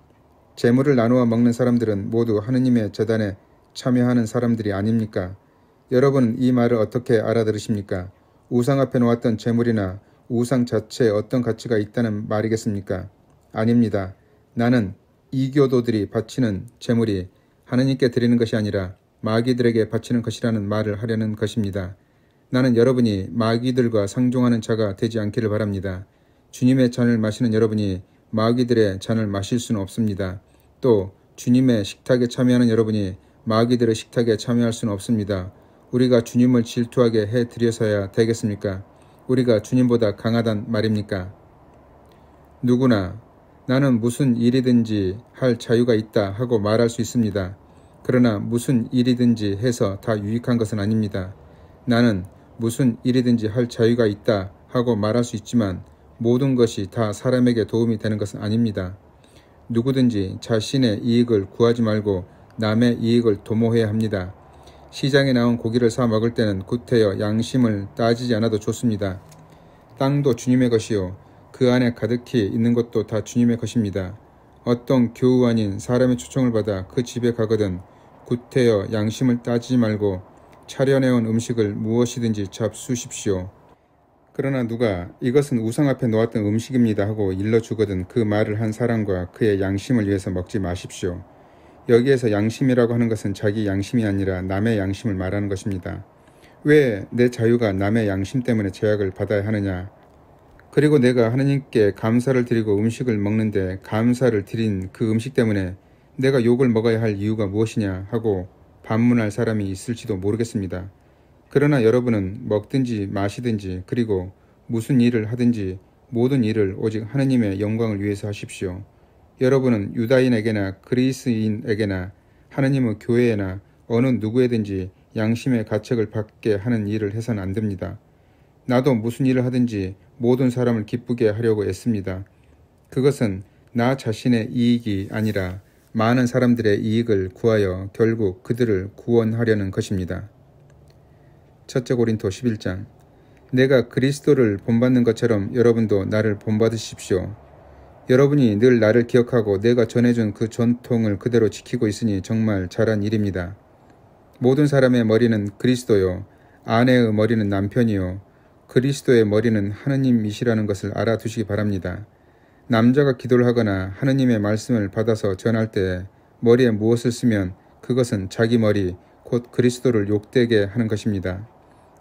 제물을 나누어 먹는 사람들은 모두 하느님의 제단에 참여하는 사람들이 아닙니까? 여러분은 이 말을 어떻게 알아들으십니까? 우상 앞에 놓았던 제물이나 우상 자체에 어떤 가치가 있다는 말이겠습니까? 아닙니다. 나는 이교도들이 바치는 제물이 하느님께 드리는 것이 아니라 마귀들에게 바치는 것이라는 말을 하려는 것입니다. 나는 여러분이 마귀들과 상종하는 자가 되지 않기를 바랍니다. 주님의 잔을 마시는 여러분이 마귀들의 잔을 마실 수는 없습니다. 또 주님의 식탁에 참여하는 여러분이 마귀들의 식탁에 참여할 수는 없습니다. 우리가 주님을 질투하게 해드려서야 되겠습니까? 우리가 주님보다 강하단 말입니까? 누구나 나는 무슨 일이든지 할 자유가 있다 하고 말할 수 있습니다. 그러나 무슨 일이든지 해서 다 유익한 것은 아닙니다. 나는 무슨 일이든지 할 자유가 있다 하고 말할 수 있지만 모든 것이 다 사람에게 도움이 되는 것은 아닙니다. 누구든지 자신의 이익을 구하지 말고 남의 이익을 도모해야 합니다. 시장에 나온 고기를 사 먹을 때는 구태여 양심을 따지지 않아도 좋습니다. 땅도 주님의 것이요 그 안에 가득히 있는 것도 다 주님의 것입니다. 어떤 교우 아닌 사람의 초청을 받아 그 집에 가거든 구태여 양심을 따지지 말고 차려내온 음식을 무엇이든지 잡수십시오. 그러나 누가 이것은 우상 앞에 놓았던 음식입니다 하고 일러주거든 그 말을 한 사람과 그의 양심을 위해서 먹지 마십시오. 여기에서 양심이라고 하는 것은 자기 양심이 아니라 남의 양심을 말하는 것입니다. 왜 내 자유가 남의 양심 때문에 제약을 받아야 하느냐? 그리고 내가 하느님께 감사를 드리고 음식을 먹는데 감사를 드린 그 음식 때문에 내가 욕을 먹어야 할 이유가 무엇이냐 하고 반문할 사람이 있을지도 모르겠습니다. 그러나 여러분은 먹든지 마시든지 그리고 무슨 일을 하든지 모든 일을 오직 하느님의 영광을 위해서 하십시오. 여러분은 유다인에게나 그리스인에게나 하느님의 교회에나 어느 누구에든지 양심의 가책을 받게 하는 일을 해서는 안 됩니다. 나도 무슨 일을 하든지 모든 사람을 기쁘게 하려고 애씁니다. 그것은 나 자신의 이익이 아니라 많은 사람들의 이익을 구하여 결국 그들을 구원하려는 것입니다. 첫째 고린도 11장. 내가 그리스도를 본받는 것처럼 여러분도 나를 본받으십시오. 여러분이 늘 나를 기억하고 내가 전해준 그 전통을 그대로 지키고 있으니 정말 잘한 일입니다. 모든 사람의 머리는 그리스도요 아내의 머리는 남편이요 그리스도의 머리는 하느님이시라는 것을 알아두시기 바랍니다. 남자가 기도를 하거나 하느님의 말씀을 받아서 전할 때 머리에 무엇을 쓰면 그것은 자기 머리 곧 그리스도를 욕되게 하는 것입니다.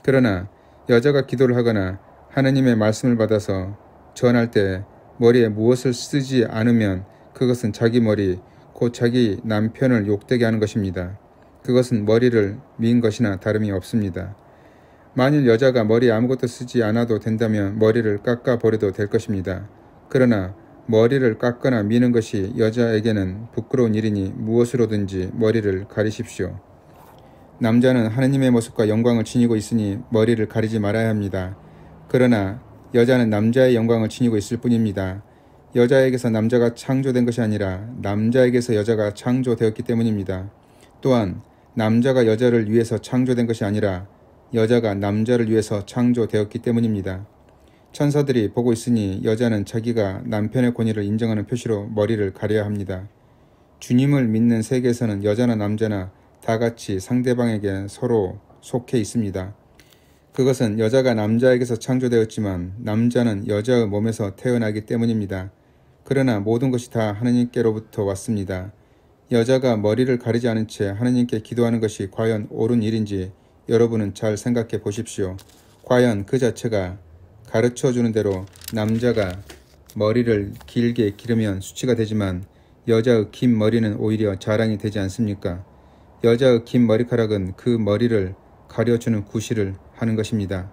그러나 여자가 기도를 하거나 하느님의 말씀을 받아서 전할 때 머리에 무엇을 쓰지 않으면 그것은 자기 머리 곧 자기 남편을 욕되게 하는 것입니다. 그것은 머리를 민 것이나 다름이 없습니다. 만일 여자가 머리에 아무것도 쓰지 않아도 된다면 머리를 깎아버려도 될 것입니다. 그러나 머리를 깎거나 미는 것이 여자에게는 부끄러운 일이니 무엇으로든지 머리를 가리십시오. 남자는 하느님의 모습과 영광을 지니고 있으니 머리를 가리지 말아야 합니다. 그러나 여자는 남자의 영광을 지니고 있을 뿐입니다. 여자에게서 남자가 창조된 것이 아니라 남자에게서 여자가 창조되었기 때문입니다. 또한 남자가 여자를 위해서 창조된 것이 아니라 여자가 남자를 위해서 창조되었기 때문입니다. 천사들이 보고 있으니 여자는 자기가 남편의 권위를 인정하는 표시로 머리를 가려야 합니다. 주님을 믿는 세계에서는 여자나 남자나 다 같이 상대방에게 서로 속해 있습니다. 그것은 여자가 남자에게서 창조되었지만 남자는 여자의 몸에서 태어나기 때문입니다. 그러나 모든 것이 다 하느님께로부터 왔습니다. 여자가 머리를 가리지 않은 채 하느님께 기도하는 것이 과연 옳은 일인지 여러분은 잘 생각해 보십시오. 과연 그 자체가 가르쳐주는 대로 남자가 머리를 길게 기르면 수치가 되지만 여자의 긴 머리는 오히려 자랑이 되지 않습니까? 여자의 긴 머리카락은 그 머리를 가려주는 구실을 하는 것입니다.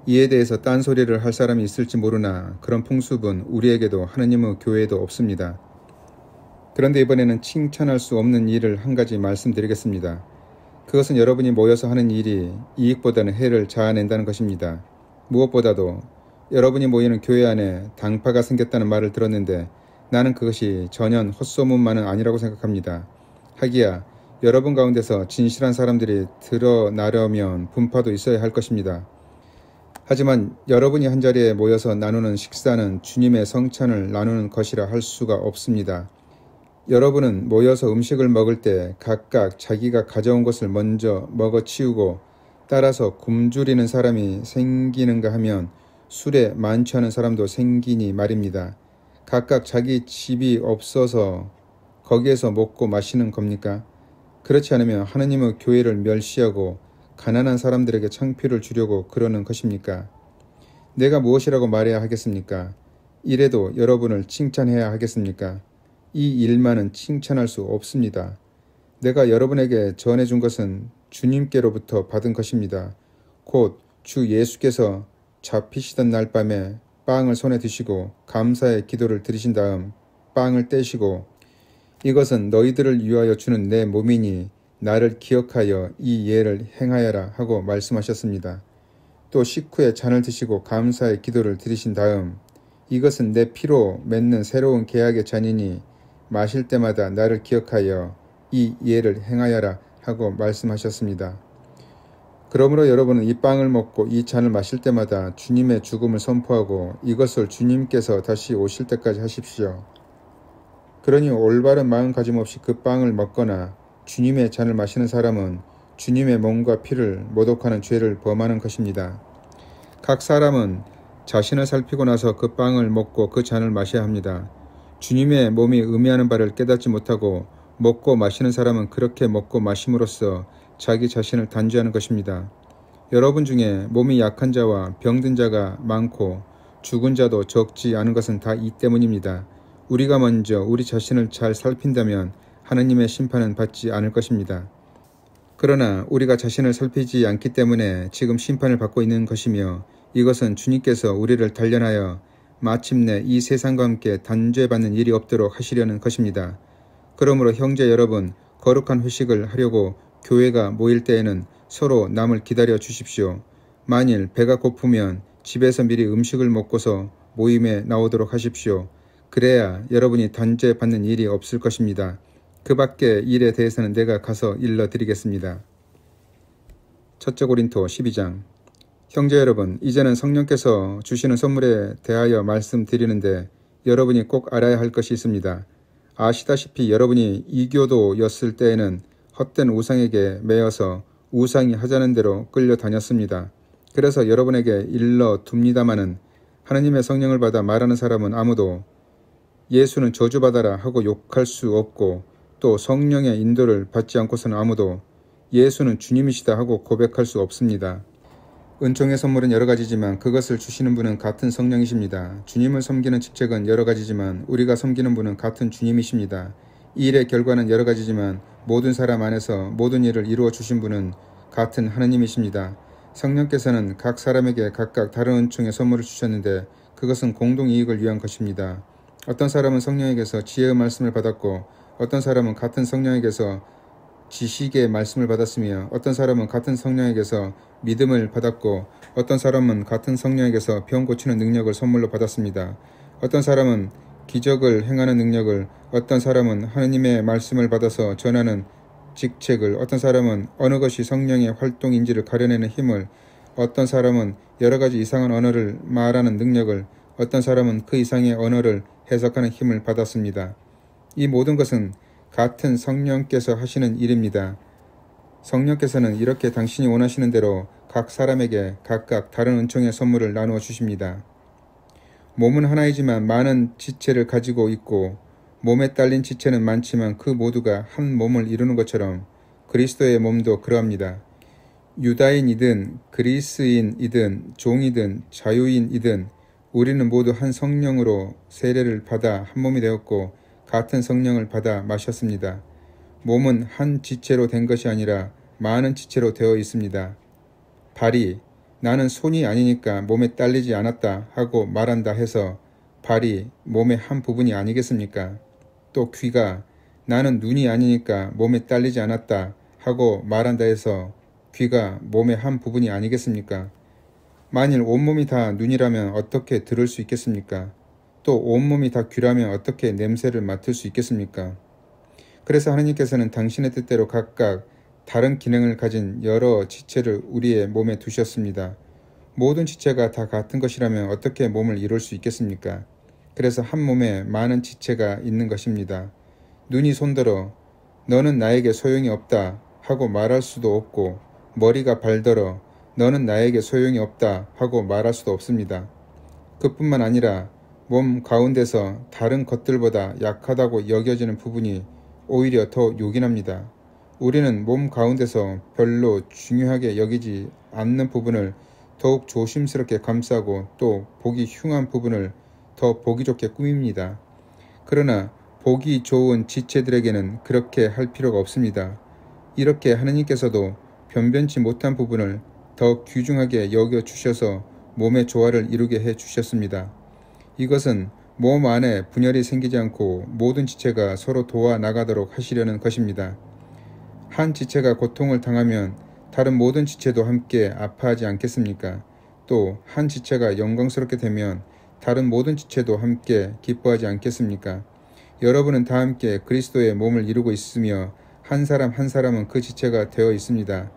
이에 대해서 딴소리를 할 사람이 있을지 모르나 그런 풍습은 우리에게도 하느님의 교회에도 없습니다. 그런데 이번에는 칭찬할 수 없는 일을 한 가지 말씀드리겠습니다. 그것은 여러분이 모여서 하는 일이 이익보다는 해를 자아낸다는 것입니다. 무엇보다도 여러분이 모이는 교회 안에 당파가 생겼다는 말을 들었는데 나는 그것이 전혀 헛소문만은 아니라고 생각합니다. 하기야 여러분 가운데서 진실한 사람들이 드러나려면 분파도 있어야 할 것입니다. 하지만 여러분이 한자리에 모여서 나누는 식사는 주님의 성찬을 나누는 것이라 할 수가 없습니다. 여러분은 모여서 음식을 먹을 때 각각 자기가 가져온 것을 먼저 먹어치우고 따라서 굶주리는 사람이 생기는가 하면 술에 만취하는 사람도 생기니 말입니다. 각각 자기 집이 없어서 거기에서 먹고 마시는 겁니까? 그렇지 않으면 하느님의 교회를 멸시하고 가난한 사람들에게 창피를 주려고 그러는 것입니까? 내가 무엇이라고 말해야 하겠습니까? 이래도 여러분을 칭찬해야 하겠습니까? 이 일만은 칭찬할 수 없습니다. 내가 여러분에게 전해준 것은 주님께로부터 받은 것입니다. 곧 주 예수께서 잡히시던 날 밤에 빵을 손에 드시고 감사의 기도를 드리신 다음 빵을 떼시고 이것은 너희들을 위하여 주는 내 몸이니 나를 기억하여 이 예를 행하여라 하고 말씀하셨습니다. 또 식후에 잔을 드시고 감사의 기도를 드리신 다음 이것은 내 피로 맺는 새로운 계약의 잔이니 마실 때마다 나를 기억하여 이 예를 행하여라 하고 말씀하셨습니다. 그러므로 여러분은 이 빵을 먹고 이 잔을 마실 때마다 주님의 죽음을 선포하고 이것을 주님께서 다시 오실 때까지 하십시오. 그러니 올바른 마음가짐 없이 그 빵을 먹거나 주님의 잔을 마시는 사람은 주님의 몸과 피를 모독하는 죄를 범하는 것입니다. 각 사람은 자신을 살피고 나서 그 빵을 먹고 그 잔을 마셔야 합니다. 주님의 몸이 의미하는 바를 깨닫지 못하고 먹고 마시는 사람은 그렇게 먹고 마심으로써 자기 자신을 단죄하는 것입니다. 여러분 중에 몸이 약한 자와 병든 자가 많고 죽은 자도 적지 않은 것은 다 이 때문입니다. 우리가 먼저 우리 자신을 잘 살핀다면 하느님의 심판은 받지 않을 것입니다. 그러나 우리가 자신을 살피지 않기 때문에 지금 심판을 받고 있는 것이며 이것은 주님께서 우리를 단련하여 마침내 이 세상과 함께 단죄받는 일이 없도록 하시려는 것입니다. 그러므로 형제 여러분, 거룩한 회식을 하려고 교회가 모일 때에는 서로 남을 기다려 주십시오. 만일 배가 고프면 집에서 미리 음식을 먹고서 모임에 나오도록 하십시오. 그래야 여러분이 단죄받는 일이 없을 것입니다. 그 밖의 일에 대해서는 내가 가서 일러드리겠습니다. 첫째 고린도 12장. 형제 여러분, 이제는 성령께서 주시는 선물에 대하여 말씀드리는데 여러분이 꼭 알아야 할 것이 있습니다. 아시다시피 여러분이 이교도였을 때에는 헛된 우상에게 매여서 우상이 하자는 대로 끌려다녔습니다. 그래서 여러분에게 일러둡니다마는 하느님의 성령을 받아 말하는 사람은 아무도 예수는 저주받아라 하고 욕할 수 없고 또 성령의 인도를 받지 않고서는 아무도 예수는 주님이시다 하고 고백할 수 없습니다. 은총의 선물은 여러 가지지만 그것을 주시는 분은 같은 성령이십니다. 주님을 섬기는 직책은 여러 가지지만 우리가 섬기는 분은 같은 주님이십니다. 이 일의 결과는 여러 가지지만 모든 사람 안에서 모든 일을 이루어 주신 분은 같은 하느님이십니다. 성령께서는 각 사람에게 각각 다른 은총의 선물을 주셨는데 그것은 공동이익을 위한 것입니다. 어떤 사람은 성령에게서 지혜의 말씀을 받았고 어떤 사람은 같은 성령에게서 지식의 말씀을 받았으며 어떤 사람은 같은 성령에게서 믿음을 받았고 어떤 사람은 같은 성령에게서 병 고치는 능력을 선물로 받았습니다. 어떤 사람은 기적을 행하는 능력을, 어떤 사람은 하느님의 말씀을 받아서 전하는 직책을, 어떤 사람은 어느 것이 성령의 활동인지를 가려내는 힘을, 어떤 사람은 여러 가지 이상한 언어를 말하는 능력을, 어떤 사람은 그 이상의 언어를 해석하는 힘을 받았습니다. 이 모든 것은 같은 성령께서 하시는 일입니다. 성령께서는 이렇게 당신이 원하시는 대로 각 사람에게 각각 다른 은총의 선물을 나누어 주십니다. 몸은 하나이지만 많은 지체를 가지고 있고 몸에 딸린 지체는 많지만 그 모두가 한 몸을 이루는 것처럼 그리스도의 몸도 그러합니다. 유다인이든 그리스인이든 종이든 자유인이든 우리는 모두 한 성령으로 세례를 받아 한 몸이 되었고 같은 성령을 받아 마셨습니다. 몸은 한 지체로 된 것이 아니라 많은 지체로 되어 있습니다. 발이 나는 손이 아니니까 몸에 딸리지 않았다 하고 말한다 해서 발이 몸의 한 부분이 아니겠습니까? 또 귀가 나는 눈이 아니니까 몸에 딸리지 않았다 하고 말한다 해서 귀가 몸의 한 부분이 아니겠습니까? 만일 온몸이 다 눈이라면 어떻게 들을 수 있겠습니까? 또 온몸이 다 귀라면 어떻게 냄새를 맡을 수 있겠습니까? 그래서 하느님께서는 당신의 뜻대로 각각 다른 기능을 가진 여러 지체를 우리의 몸에 두셨습니다. 모든 지체가 다 같은 것이라면 어떻게 몸을 이룰 수 있겠습니까? 그래서 한 몸에 많은 지체가 있는 것입니다. 눈이 손들어 너는 나에게 소용이 없다 하고 말할 수도 없고, 머리가 발들어 너는 나에게 소용이 없다 하고 말할 수도 없습니다. 그뿐만 아니라 몸 가운데서 다른 것들보다 약하다고 여겨지는 부분이 오히려 더 요긴합니다. 우리는 몸 가운데서 별로 중요하게 여기지 않는 부분을 더욱 조심스럽게 감싸고 또 보기 흉한 부분을 더 보기 좋게 꾸밉니다. 그러나 보기 좋은 지체들에게는 그렇게 할 필요가 없습니다. 이렇게 하느님께서도 변변치 못한 부분을 더 귀중하게 여겨주셔서 몸의 조화를 이루게 해주셨습니다. 이것은 몸 안에 분열이 생기지 않고 모든 지체가 서로 도와 나가도록 하시려는 것입니다. 한 지체가 고통을 당하면 다른 모든 지체도 함께 아파하지 않겠습니까? 또 한 지체가 영광스럽게 되면 다른 모든 지체도 함께 기뻐하지 않겠습니까? 여러분은 다 함께 그리스도의 몸을 이루고 있으며 한 사람 한 사람은 그 지체가 되어 있습니다.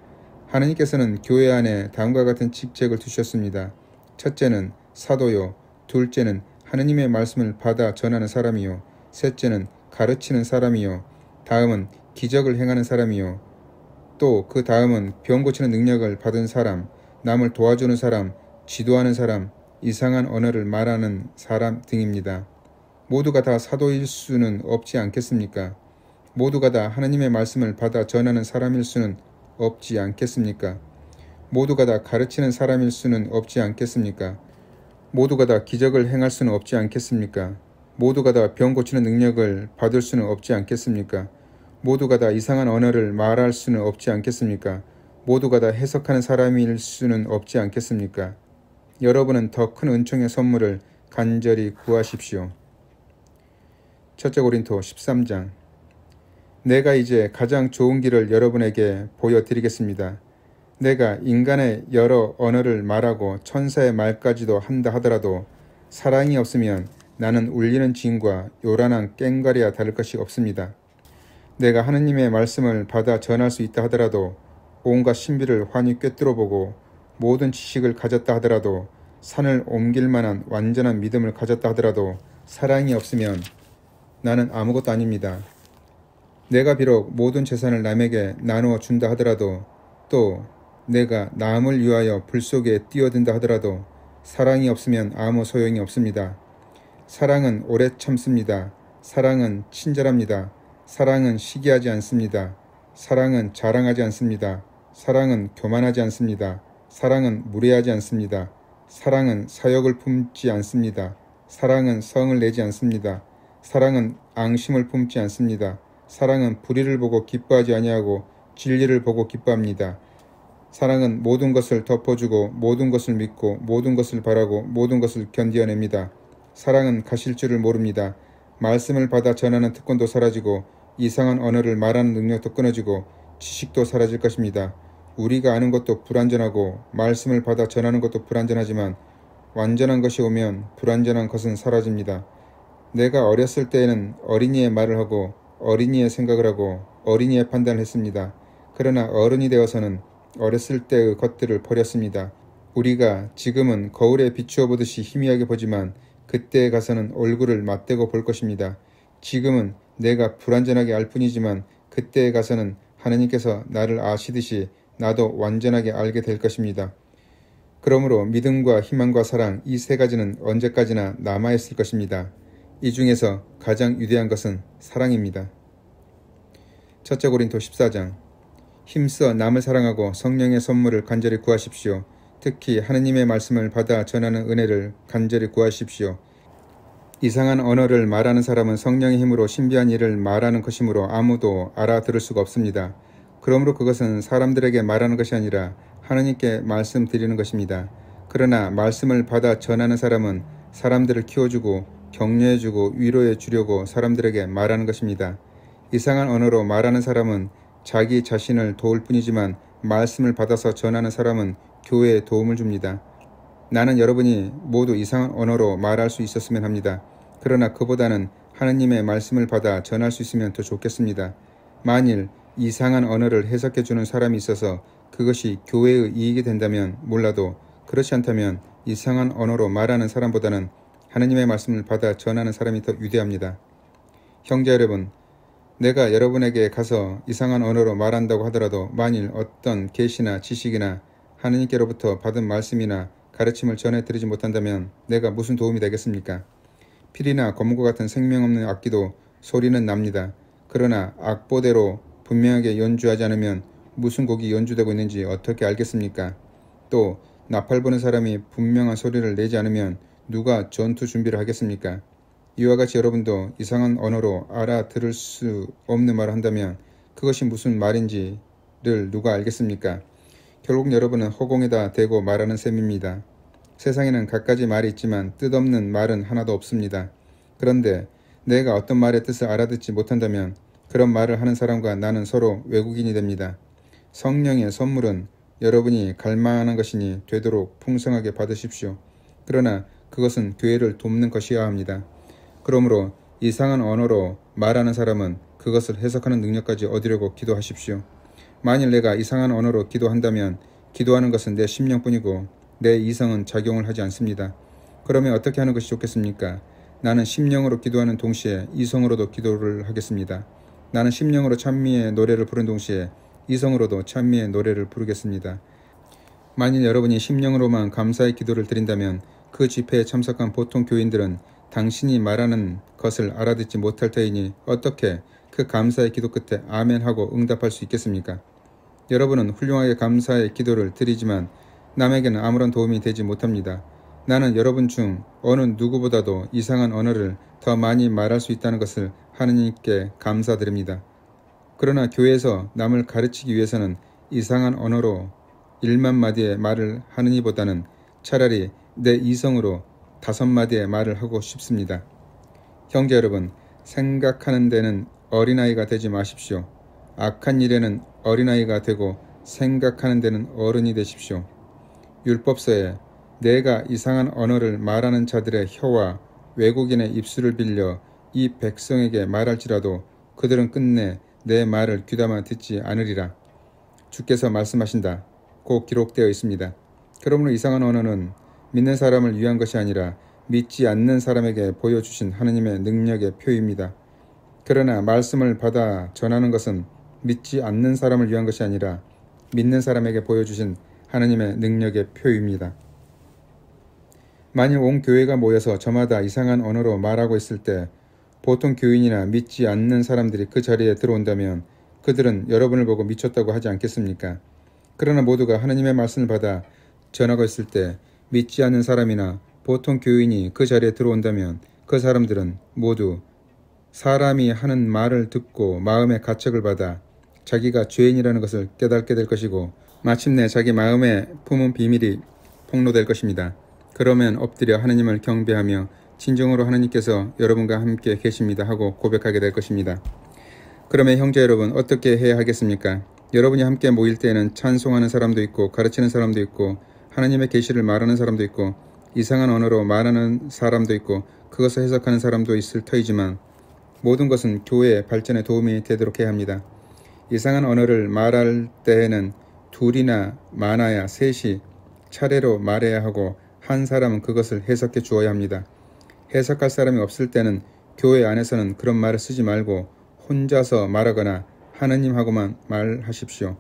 하나님께서는 교회 안에 다음과 같은 직책을 두셨습니다. 첫째는 사도요, 둘째는 하느님의 말씀을 받아 전하는 사람이요, 셋째는 가르치는 사람이요, 다음은 기적을 행하는 사람이요, 또 그 다음은 병 고치는 능력을 받은 사람, 남을 도와주는 사람, 지도하는 사람, 이상한 언어를 말하는 사람 등입니다. 모두가 다 사도일 수는 없지 않겠습니까? 모두가 다 하나님의 말씀을 받아 전하는 사람일 수는 없지 않겠습니까? 모두가 다 가르치는 사람일 수는 없지 않겠습니까? 모두가 다 기적을 행할 수는 없지 않겠습니까? 모두가 다 병 고치는 능력을 받을 수는 없지 않겠습니까? 모두가 다 이상한 언어를 말할 수는 없지 않겠습니까? 모두가 다 해석하는 사람일 수는 없지 않겠습니까? 여러분은 더 큰 은총의 선물을 간절히 구하십시오. 첫째 고린도 13장. 내가 이제 가장 좋은 길을 여러분에게 보여드리겠습니다. 내가 인간의 여러 언어를 말하고 천사의 말까지도 한다 하더라도 사랑이 없으면 나는 울리는 징과 요란한 꽹과리와 다를 것이 없습니다. 내가 하느님의 말씀을 받아 전할 수 있다 하더라도 온갖 신비를 환히 꿰뚫어보고 모든 지식을 가졌다 하더라도 산을 옮길 만한 완전한 믿음을 가졌다 하더라도 사랑이 없으면 나는 아무것도 아닙니다. 내가 비록 모든 재산을 남에게 나누어 준다 하더라도 또 내가 남을 위하여 불 속에 뛰어든다 하더라도 사랑이 없으면 아무 소용이 없습니다. 사랑은 오래 참습니다. 사랑은 친절합니다. 사랑은 시기하지 않습니다. 사랑은 자랑하지 않습니다. 사랑은 교만하지 않습니다. 사랑은 무례하지 않습니다. 사랑은 사욕을 품지 않습니다. 사랑은 성을 내지 않습니다. 사랑은 앙심을 품지 않습니다. 사랑은 불의를 보고 기뻐하지 아니하고 진리를 보고 기뻐합니다. 사랑은 모든 것을 덮어주고 모든 것을 믿고 모든 것을 바라고 모든 것을 견디어냅니다. 사랑은 가실 줄을 모릅니다. 말씀을 받아 전하는 특권도 사라지고 이상한 언어를 말하는 능력도 끊어지고 지식도 사라질 것입니다. 우리가 아는 것도 불완전하고 말씀을 받아 전하는 것도 불완전하지만 완전한 것이 오면 불완전한 것은 사라집니다. 내가 어렸을 때에는 어린이의 말을 하고 어린이의 생각을 하고 어린이의 판단을 했습니다. 그러나 어른이 되어서는 어렸을 때의 것들을 버렸습니다. 우리가 지금은 거울에 비추어 보듯이 희미하게 보지만 그때에 가서는 얼굴을 맞대고 볼 것입니다. 지금은 내가 불완전하게 알 뿐이지만 그때에 가서는 하나님께서 나를 아시듯이 나도 완전하게 알게 될 것입니다. 그러므로 믿음과 희망과 사랑 이 세 가지는 언제까지나 남아있을 것입니다. 이 중에서 가장 위대한 것은 사랑입니다. 첫째 고린도 14장. 힘써 남을 사랑하고 성령의 선물을 간절히 구하십시오. 특히 하느님의 말씀을 받아 전하는 은혜를 간절히 구하십시오. 이상한 언어를 말하는 사람은 성령의 힘으로 신비한 일을 말하는 것이므로 아무도 알아들을 수가 없습니다. 그러므로 그것은 사람들에게 말하는 것이 아니라 하느님께 말씀드리는 것입니다. 그러나 말씀을 받아 전하는 사람은 사람들을 키워주고 격려해주고 위로해 주려고 사람들에게 말하는 것입니다. 이상한 언어로 말하는 사람은 자기 자신을 도울 뿐이지만 말씀을 받아서 전하는 사람은 교회에 도움을 줍니다. 나는 여러분이 모두 이상한 언어로 말할 수 있었으면 합니다. 그러나 그보다는 하느님의 말씀을 받아 전할 수 있으면 더 좋겠습니다. 만일 이상한 언어를 해석해 주는 사람이 있어서 그것이 교회의 이익이 된다면 몰라도 그렇지 않다면 이상한 언어로 말하는 사람보다는 하느님의 말씀을 받아 전하는 사람이 더 위대합니다. 형제 여러분, 내가 여러분에게 가서 이상한 언어로 말한다고 하더라도 만일 어떤 계시나 지식이나 하느님께로부터 받은 말씀이나 가르침을 전해드리지 못한다면 내가 무슨 도움이 되겠습니까? 필이나 검과 같은 생명 없는 악기도 소리는 납니다. 그러나 악보대로 분명하게 연주하지 않으면 무슨 곡이 연주되고 있는지 어떻게 알겠습니까? 또 나팔 부는 사람이 분명한 소리를 내지 않으면 누가 전투 준비를 하겠습니까? 이와 같이 여러분도 이상한 언어로 알아들을 수 없는 말을 한다면 그것이 무슨 말인지를 누가 알겠습니까? 결국 여러분은 허공에다 대고 말하는 셈입니다. 세상에는 갖가지 말이 있지만 뜻없는 말은 하나도 없습니다. 그런데 내가 어떤 말의 뜻을 알아듣지 못한다면 그런 말을 하는 사람과 나는 서로 외국인이 됩니다. 성령의 선물은 여러분이 갈망하는 것이니 되도록 풍성하게 받으십시오. 그러나 그것은 교회를 돕는 것이어야 합니다. 그러므로 이상한 언어로 말하는 사람은 그것을 해석하는 능력까지 얻으려고 기도하십시오. 만일 내가 이상한 언어로 기도한다면 기도하는 것은 내 심령뿐이고 내 이성은 작용을 하지 않습니다. 그러면 어떻게 하는 것이 좋겠습니까? 나는 심령으로 기도하는 동시에 이성으로도 기도를 하겠습니다. 나는 심령으로 찬미의 노래를 부른 동시에 이성으로도 찬미의 노래를 부르겠습니다. 만일 여러분이 심령으로만 감사의 기도를 드린다면 그 집회에 참석한 보통 교인들은 당신이 말하는 것을 알아듣지 못할 터이니 어떻게 그 감사의 기도 끝에 아멘 하고 응답할 수 있겠습니까? 여러분은 훌륭하게 감사의 기도를 드리지만 남에게는 아무런 도움이 되지 못합니다. 나는 여러분 중 어느 누구보다도 이상한 언어를 더 많이 말할 수 있다는 것을 하느님께 감사드립니다. 그러나 교회에서 남을 가르치기 위해서는 이상한 언어로 1만 마디의 말을 하느니보다는 차라리 내 이성으로 5마디의 말을 하고 싶습니다. 형제 여러분, 생각하는 데는 어린아이가 되지 마십시오. 악한 일에는 어린아이가 되고 생각하는 데는 어른이 되십시오. 율법서에 내가 이상한 언어를 말하는 자들의 혀와 외국인의 입술을 빌려 이 백성에게 말할지라도 그들은 끝내 내 말을 귀담아 듣지 않으리라. 주께서 말씀하신다. 곧 기록되어 있습니다. 그러므로 이상한 언어는 믿는 사람을 위한 것이 아니라 믿지 않는 사람에게 보여주신 하느님의 능력의 표입니다. 그러나 말씀을 받아 전하는 것은 믿지 않는 사람을 위한 것이 아니라 믿는 사람에게 보여주신 하느님의 능력의 표입니다. 만일 온 교회가 모여서 저마다 이상한 언어로 말하고 있을 때 보통 교인이나 믿지 않는 사람들이 그 자리에 들어온다면 그들은 여러분을 보고 미쳤다고 하지 않겠습니까? 그러나 모두가 하느님의 말씀을 받아 전하고 있을 때 믿지 않는 사람이나 보통 교인이 그 자리에 들어온다면 그 사람들은 모두 사람이 하는 말을 듣고 마음의 가책을 받아 자기가 죄인이라는 것을 깨닫게 될 것이고 마침내 자기 마음에 품은 비밀이 폭로될 것입니다. 그러면 엎드려 하느님을 경배하며 진정으로 하느님께서 여러분과 함께 계십니다 하고 고백하게 될 것입니다. 그러면 형제 여러분, 어떻게 해야 하겠습니까? 여러분이 함께 모일 때에는 찬송하는 사람도 있고 가르치는 사람도 있고 하나님의 계시를 말하는 사람도 있고 이상한 언어로 말하는 사람도 있고 그것을 해석하는 사람도 있을 터이지만 모든 것은 교회의 발전에 도움이 되도록 해야 합니다. 이상한 언어를 말할 때에는 둘이나 많아야 셋이 차례로 말해야 하고 한 사람은 그것을 해석해 주어야 합니다. 해석할 사람이 없을 때는 교회 안에서는 그런 말을 쓰지 말고 혼자서 말하거나 하느님하고만 말하십시오.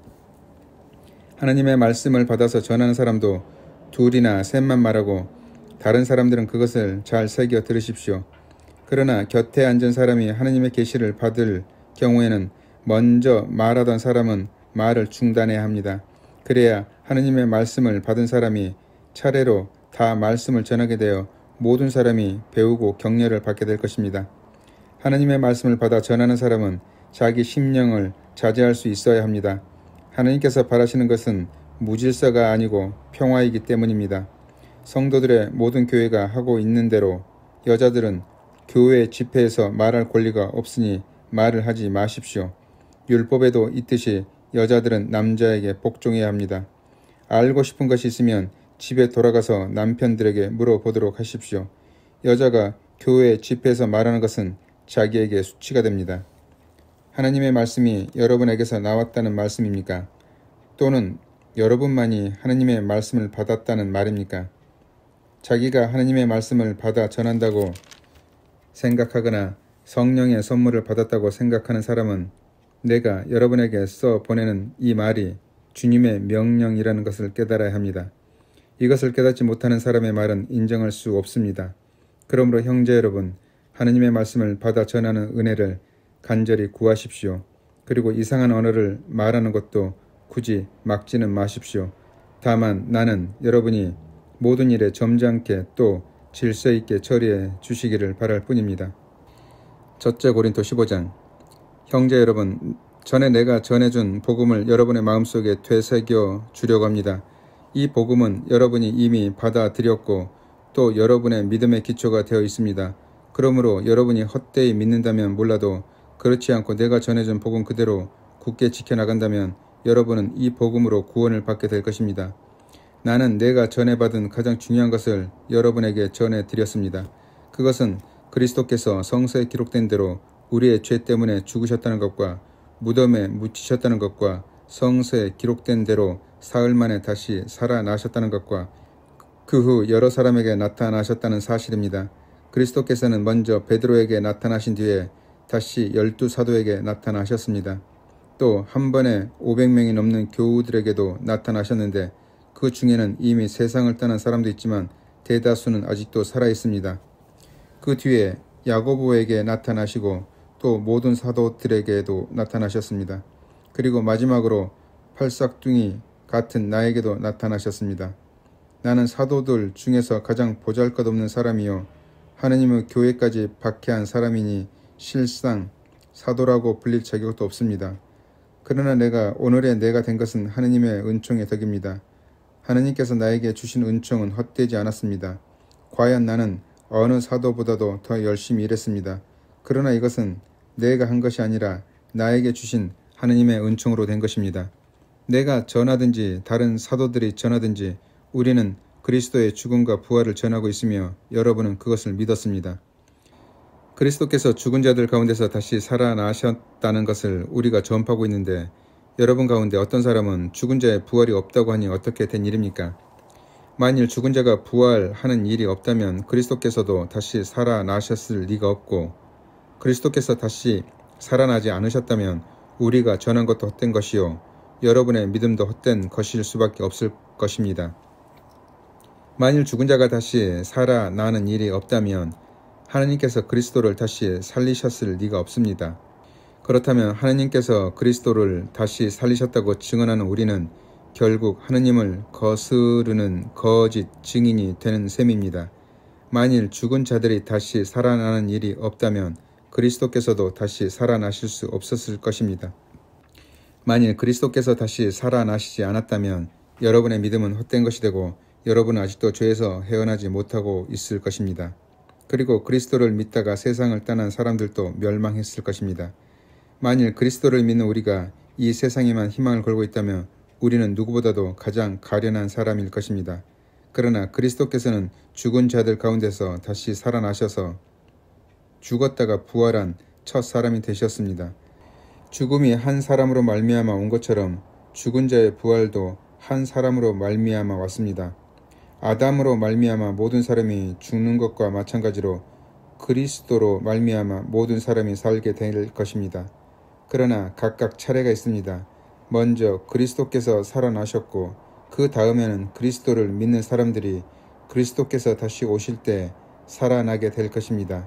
하느님의 말씀을 받아서 전하는 사람도 둘이나 셋만 말하고 다른 사람들은 그것을 잘 새겨 들으십시오. 그러나 곁에 앉은 사람이 하느님의 계시를 받을 경우에는 먼저 말하던 사람은 말을 중단해야 합니다. 그래야 하느님의 말씀을 받은 사람이 차례로 다 말씀을 전하게 되어 모든 사람이 배우고 격려를 받게 될 것입니다. 하느님의 말씀을 받아 전하는 사람은 자기 심령을 자제할 수 있어야 합니다. 하느님께서 바라시는 것은 무질서가 아니고 평화이기 때문입니다. 성도들의 모든 교회가 하고 있는 대로 여자들은 교회 집회에서 말할 권리가 없으니 말을 하지 마십시오. 율법에도 있듯이 여자들은 남자에게 복종해야 합니다. 알고 싶은 것이 있으면 집에 돌아가서 남편들에게 물어보도록 하십시오. 여자가 교회 집회에서 말하는 것은 자기에게 수치가 됩니다. 하나님의 말씀이 여러분에게서 나왔다는 말씀입니까? 또는 여러분만이 하나님의 말씀을 받았다는 말입니까? 자기가 하나님의 말씀을 받아 전한다고 생각하거나 성령의 선물을 받았다고 생각하는 사람은 내가 여러분에게 써 보내는 이 말이 주님의 명령이라는 것을 깨달아야 합니다. 이것을 깨닫지 못하는 사람의 말은 인정할 수 없습니다. 그러므로 형제 여러분, 하나님의 말씀을 받아 전하는 은혜를 간절히 구하십시오. 그리고 이상한 언어를 말하는 것도 굳이 막지는 마십시오. 다만 나는 여러분이 모든 일에 점잖게 또 질서 있게 처리해 주시기를 바랄 뿐입니다. 첫째 고린도 15장. 형제 여러분, 전에 내가 전해준 복음을 여러분의 마음속에 되새겨 주려고 합니다. 이 복음은 여러분이 이미 받아들였고 또 여러분의 믿음의 기초가 되어 있습니다. 그러므로 여러분이 헛되이 믿는다면 몰라도 그렇지 않고 내가 전해준 복음 그대로 굳게 지켜나간다면 여러분은 이 복음으로 구원을 받게 될 것입니다. 나는 내가 전해받은 가장 중요한 것을 여러분에게 전해드렸습니다. 그것은 그리스도께서 성서에 기록된 대로 우리의 죄 때문에 죽으셨다는 것과 무덤에 묻히셨다는 것과 성서에 기록된 대로 사흘 만에 다시 살아나셨다는 것과 그 후 여러 사람에게 나타나셨다는 사실입니다. 그리스도께서는 먼저 베드로에게 나타나신 뒤에 다시 12사도에게 나타나셨습니다. 또 한 번에 500명이 넘는 교우들에게도 나타나셨는데 그 중에는 이미 세상을 떠난 사람도 있지만 대다수는 아직도 살아있습니다. 그 뒤에 야고보에게 나타나시고 또 모든 사도들에게도 나타나셨습니다. 그리고 마지막으로 팔싹둥이 같은 나에게도 나타나셨습니다. 나는 사도들 중에서 가장 보잘것없는 사람이요 하느님의 교회까지 박해한 사람이니 실상 사도라고 불릴 자격도 없습니다. 그러나 오늘의 내가 된 것은 하느님의 은총의 덕입니다. 하느님께서 나에게 주신 은총은 헛되지 않았습니다. 과연 나는 어느 사도보다도 더 열심히 일했습니다. 그러나 이것은 내가 한 것이 아니라 나에게 주신 하느님의 은총으로 된 것입니다. 내가 전하든지 다른 사도들이 전하든지 우리는 그리스도의 죽음과 부활을 전하고 있으며 여러분은 그것을 믿었습니다. 그리스도께서 죽은 자들 가운데서 다시 살아나셨다는 것을 우리가 전파하고 있는데 여러분 가운데 어떤 사람은 죽은 자의 부활이 없다고 하니 어떻게 된 일입니까? 만일 죽은 자가 부활하는 일이 없다면 그리스도께서도 다시 살아나셨을 리가 없고 그리스도께서 다시 살아나지 않으셨다면 우리가 전한 것도 헛된 것이요 여러분의 믿음도 헛된 것일 수밖에 없을 것입니다. 만일 죽은 자가 다시 살아나는 일이 없다면 하나님께서 그리스도를 다시 살리셨을 리가 없습니다. 그렇다면 하나님께서 그리스도를 다시 살리셨다고 증언하는 우리는 결국 하느님을 거스르는 거짓 증인이 되는 셈입니다. 만일 죽은 자들이 다시 살아나는 일이 없다면 그리스도께서도 다시 살아나실 수 없었을 것입니다. 만일 그리스도께서 다시 살아나시지 않았다면 여러분의 믿음은 헛된 것이 되고 여러분은 아직도 죄에서 헤어나지 못하고 있을 것입니다. 그리고 그리스도를 믿다가 세상을 떠난 사람들도 멸망했을 것입니다. 만일 그리스도를 믿는 우리가 이 세상에만 희망을 걸고 있다면 우리는 누구보다도 가장 가련한 사람일 것입니다. 그러나 그리스도께서는 죽은 자들 가운데서 다시 살아나셔서 죽었다가 부활한 첫 사람이 되셨습니다. 죽음이 한 사람으로 말미암아 온 것처럼 죽은 자의 부활도 한 사람으로 말미암아 왔습니다. 아담으로 말미암아 모든 사람이 죽는 것과 마찬가지로 그리스도로 말미암아 모든 사람이 살게 될 것입니다. 그러나 각각 차례가 있습니다. 먼저 그리스도께서 살아나셨고 그 다음에는 그리스도를 믿는 사람들이 그리스도께서 다시 오실 때 살아나게 될 것입니다.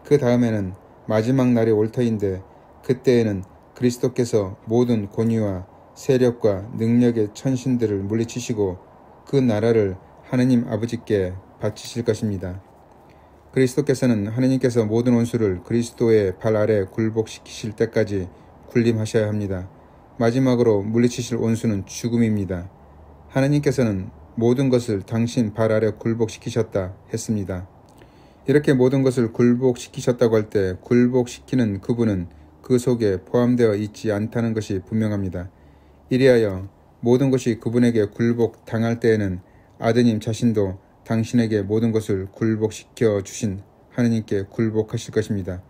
그 다음에는 마지막 날이 올 터인데 그때에는 그리스도께서 모든 권위와 세력과 능력의 천신들을 물리치시고 그 나라를 하느님 아버지께 바치실 것입니다. 그리스도께서는 하느님께서 모든 원수를 그리스도의 발 아래 굴복시키실 때까지 군림하셔야 합니다. 마지막으로 물리치실 원수는 죽음입니다. 하느님께서는 모든 것을 당신 발 아래 굴복시키셨다 했습니다. 이렇게 모든 것을 굴복시키셨다고 할 때 굴복시키는 그분은 그 속에 포함되어 있지 않다는 것이 분명합니다. 이리하여 모든 것이 그분에게 굴복당할 때에는 아드님 자신도 당신에게 모든 것을 굴복시켜 주신 하느님께 굴복하실 것입니다.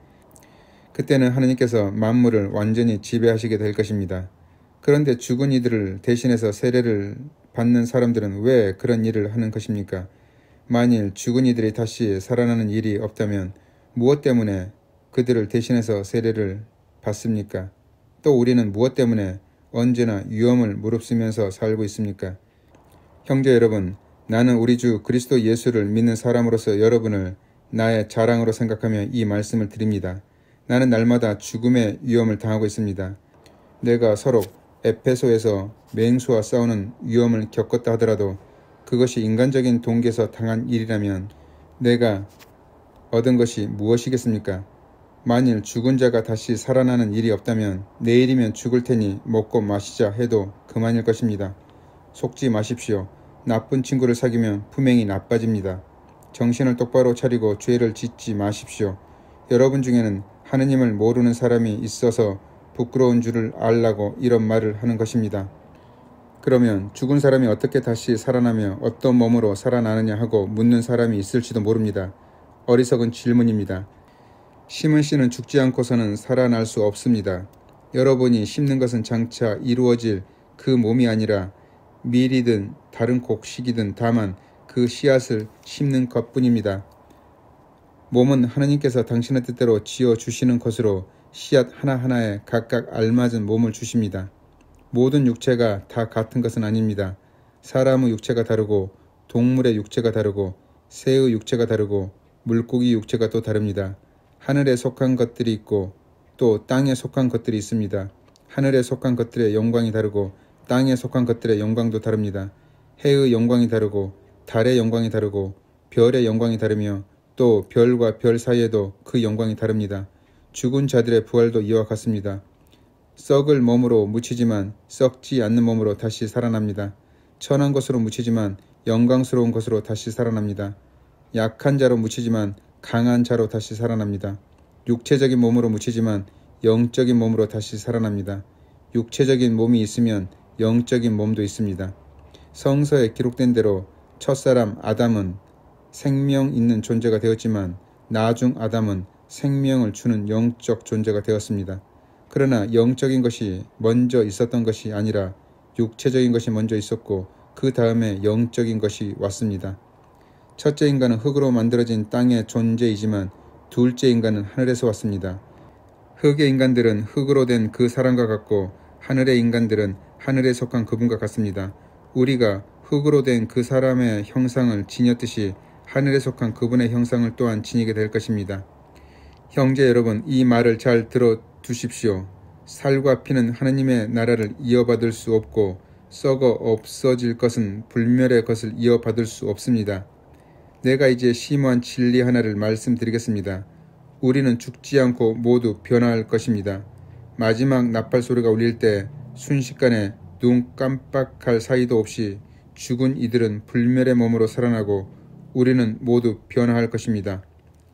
그때는 하느님께서 만물을 완전히 지배하시게 될 것입니다. 그런데 죽은 이들을 대신해서 세례를 받는 사람들은 왜 그런 일을 하는 것입니까? 만일 죽은 이들이 다시 살아나는 일이 없다면 무엇 때문에 그들을 대신해서 세례를 받습니까? 또 우리는 무엇 때문에 언제나 위험을 무릅쓰면서 살고 있습니까? 형제 여러분, 나는 우리 주 그리스도 예수를 믿는 사람으로서 여러분을 나의 자랑으로 생각하며 이 말씀을 드립니다. 나는 날마다 죽음의 위험을 당하고 있습니다. 내가 서로 에페소에서 맹수와 싸우는 위험을 겪었다 하더라도 그것이 인간적인 동기에서 당한 일이라면 내가 얻은 것이 무엇이겠습니까? 만일 죽은 자가 다시 살아나는 일이 없다면 내일이면 죽을 테니 먹고 마시자 해도 그만일 것입니다. 속지 마십시오. 나쁜 친구를 사귀면 품행이 나빠집니다. 정신을 똑바로 차리고 죄를 짓지 마십시오. 여러분 중에는 하느님을 모르는 사람이 있어서 부끄러운 줄을 알라고 이런 말을 하는 것입니다. 그러면 죽은 사람이 어떻게 다시 살아나며 어떤 몸으로 살아나느냐 하고 묻는 사람이 있을지도 모릅니다. 어리석은 질문입니다. 심은 씨는 죽지 않고서는 살아날 수 없습니다. 여러분이 심는 것은 장차 이루어질 그 몸이 아니라 밀이든 다른 곡식이든 다만 그 씨앗을 심는 것뿐입니다. 몸은 하느님께서 당신의 뜻대로 지어주시는 것으로 씨앗 하나하나에 각각 알맞은 몸을 주십니다. 모든 육체가 다 같은 것은 아닙니다. 사람의 육체가 다르고 동물의 육체가 다르고 새의 육체가 다르고 물고기 육체가 또 다릅니다. 하늘에 속한 것들이 있고 또 땅에 속한 것들이 있습니다. 하늘에 속한 것들의 영광이 다르고 땅에 속한 것들의 영광도 다릅니다. 해의 영광이 다르고 달의 영광이 다르고 별의 영광이 다르며 또 별과 별 사이에도 그 영광이 다릅니다. 죽은 자들의 부활도 이와 같습니다. 썩을 몸으로 묻히지만 썩지 않는 몸으로 다시 살아납니다. 천한 것으로 묻히지만 영광스러운 것으로 다시 살아납니다. 약한 자로 묻히지만 강한 자로 다시 살아납니다. 육체적인 몸으로 묻히지만 영적인 몸으로 다시 살아납니다. 육체적인 몸이 있으면 영적인 몸도 있습니다. 성서에 기록된 대로 첫사람 아담은 생명 있는 존재가 되었지만 나중 아담은 생명을 주는 영적 존재가 되었습니다. 그러나 영적인 것이 먼저 있었던 것이 아니라 육체적인 것이 먼저 있었고 그 다음에 영적인 것이 왔습니다. 첫째 인간은 흙으로 만들어진 땅의 존재이지만 둘째 인간은 하늘에서 왔습니다. 흙의 인간들은 흙으로 된 그 사람과 같고 하늘의 인간들은 하늘에 속한 그분과 같습니다. 우리가 흙으로 된 그 사람의 형상을 지녔듯이 하늘에 속한 그분의 형상을 또한 지니게 될 것입니다. 형제 여러분, 이 말을 잘 들어두십시오. 살과 피는 하느님의 나라를 이어받을 수 없고 썩어 없어질 것은 불멸의 것을 이어받을 수 없습니다. 내가 이제 심오한 진리 하나를 말씀드리겠습니다. 우리는 죽지 않고 모두 변화할 것입니다. 마지막 나팔 소리가 울릴 때 순식간에 눈 깜빡할 사이도 없이 죽은 이들은 불멸의 몸으로 살아나고 우리는 모두 변화할 것입니다.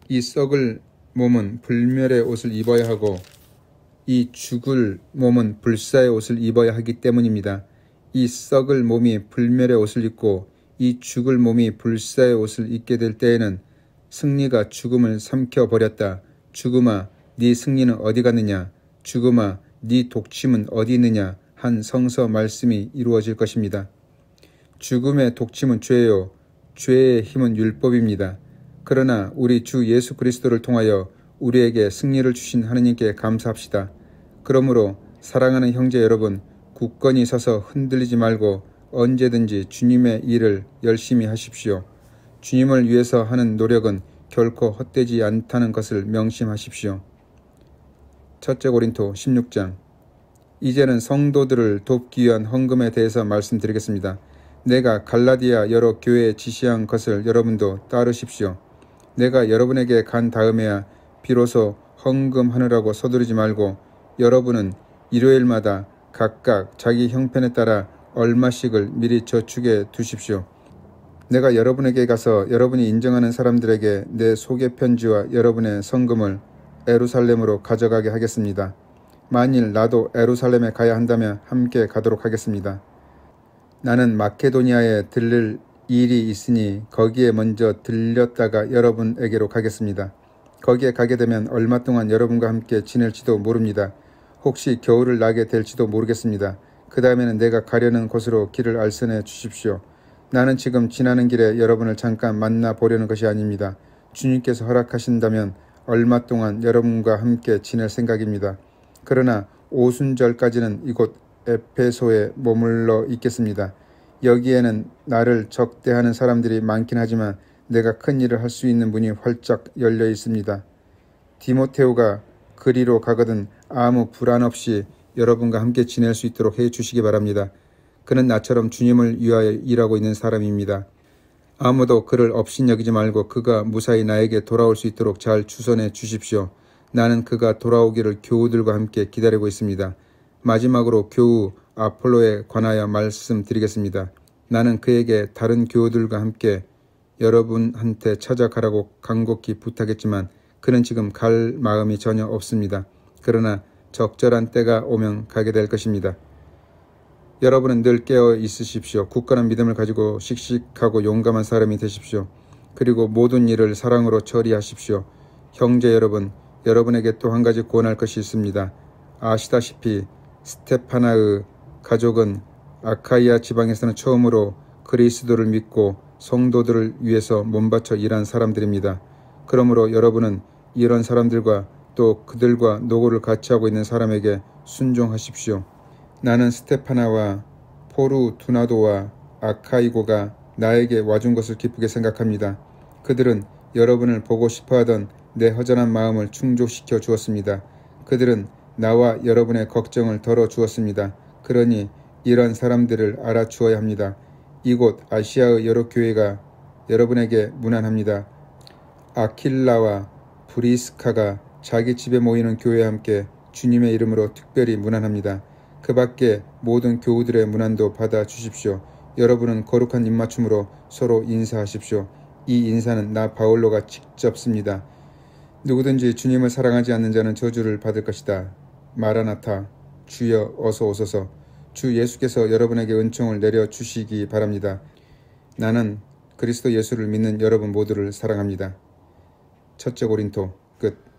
이 썩을 몸은 불멸의 옷을 입어야 하고 이 죽을 몸은 불사의 옷을 입어야 하기 때문입니다. 이 썩을 몸이 불멸의 옷을 입고 이 죽을 몸이 불사의 옷을 입게 될 때에는 승리가 죽음을 삼켜버렸다. 죽음아, 네 승리는 어디 갔느냐? 죽음아, 네 독침은 어디 있느냐? 한 성서 말씀이 이루어질 것입니다. 죽음의 독침은 죄요. 죄의 힘은 율법입니다. 그러나 우리 주 예수 그리스도를 통하여 우리에게 승리를 주신 하느님께 감사합시다. 그러므로 사랑하는 형제 여러분, 굳건히 서서 흔들리지 말고 언제든지 주님의 일을 열심히 하십시오. 주님을 위해서 하는 노력은 결코 헛되지 않다는 것을 명심하십시오. 첫째 고린도 16장. 이제는 성도들을 돕기 위한 헌금에 대해서 말씀드리겠습니다. 내가 갈라디아 여러 교회에 지시한 것을 여러분도 따르십시오. 내가 여러분에게 간 다음에야 비로소 헌금하느라고 서두르지 말고 여러분은 일요일마다 각각 자기 형편에 따라 얼마씩을 미리 저축해 두십시오. 내가 여러분에게 가서 여러분이 인정하는 사람들에게 내 소개 편지와 여러분의 성금을 에루살렘으로 가져가게 하겠습니다. 만일 나도 에루살렘에 가야 한다면 함께 가도록 하겠습니다. 나는 마케도니아에 들릴 일이 있으니 거기에 먼저 들렸다가 여러분에게로 가겠습니다. 거기에 가게 되면 얼마 동안 여러분과 함께 지낼지도 모릅니다. 혹시 겨울을 나게 될지도 모르겠습니다. 그 다음에는 내가 가려는 곳으로 길을 알선해 주십시오. 나는 지금 지나는 길에 여러분을 잠깐 만나보려는 것이 아닙니다. 주님께서 허락하신다면 얼마 동안 여러분과 함께 지낼 생각입니다. 그러나 오순절까지는 이곳 에페소에 머물러 있겠습니다. 여기에는 나를 적대하는 사람들이 많긴 하지만 내가 큰 일을 할 수 있는 문이 활짝 열려 있습니다. 디모테오가 그리로 가거든 아무 불안 없이 여러분과 함께 지낼 수 있도록 해 주시기 바랍니다. 그는 나처럼 주님을 위하여 일하고 있는 사람입니다. 아무도 그를 업신여기지 말고 그가 무사히 나에게 돌아올 수 있도록 잘 추선해 주십시오. 나는 그가 돌아오기를 교우들과 함께 기다리고 있습니다. 마지막으로 교우 아폴로에 관하여 말씀드리겠습니다. 나는 그에게 다른 교우들과 함께 여러분한테 찾아가라고 간곡히 부탁했지만 그는 지금 갈 마음이 전혀 없습니다. 그러나 적절한 때가 오면 가게 될 것입니다. 여러분은 늘 깨어 있으십시오. 굳건한 믿음을 가지고 씩씩하고 용감한 사람이 되십시오. 그리고 모든 일을 사랑으로 처리하십시오. 형제 여러분, 여러분에게 또 한 가지 권할 것이 있습니다. 아시다시피 스테파나의 가족은 아카이아 지방에서는 처음으로 그리스도를 믿고 성도들을 위해서 몸바쳐 일한 사람들입니다. 그러므로 여러분은 이런 사람들과 또 그들과 노고를 같이 하고 있는 사람에게 순종하십시오. 나는 스테파나와 포르투나도와 아카이고가 나에게 와준 것을 기쁘게 생각합니다. 그들은 여러분을 보고 싶어하던 내 허전한 마음을 충족시켜 주었습니다. 그들은 나와 여러분의 걱정을 덜어 주었습니다. 그러니 이런 사람들을 알아주어야 합니다. 이곳 아시아의 여러 교회가 여러분에게 문안합니다. 아킬라와 브리스카가 자기 집에 모이는 교회와 함께 주님의 이름으로 특별히 문안합니다. 그 밖에 모든 교우들의 문안도 받아 주십시오. 여러분은 거룩한 입맞춤으로 서로 인사하십시오. 이 인사는 나 바울로가 직접 씁니다. 누구든지 주님을 사랑하지 않는 자는 저주를 받을 것이다. 마라나타, 주여 어서 오소서. 주 예수께서 여러분에게 은총을 내려주시기 바랍니다. 나는 그리스도 예수를 믿는 여러분 모두를 사랑합니다. 첫째 고린도 끝.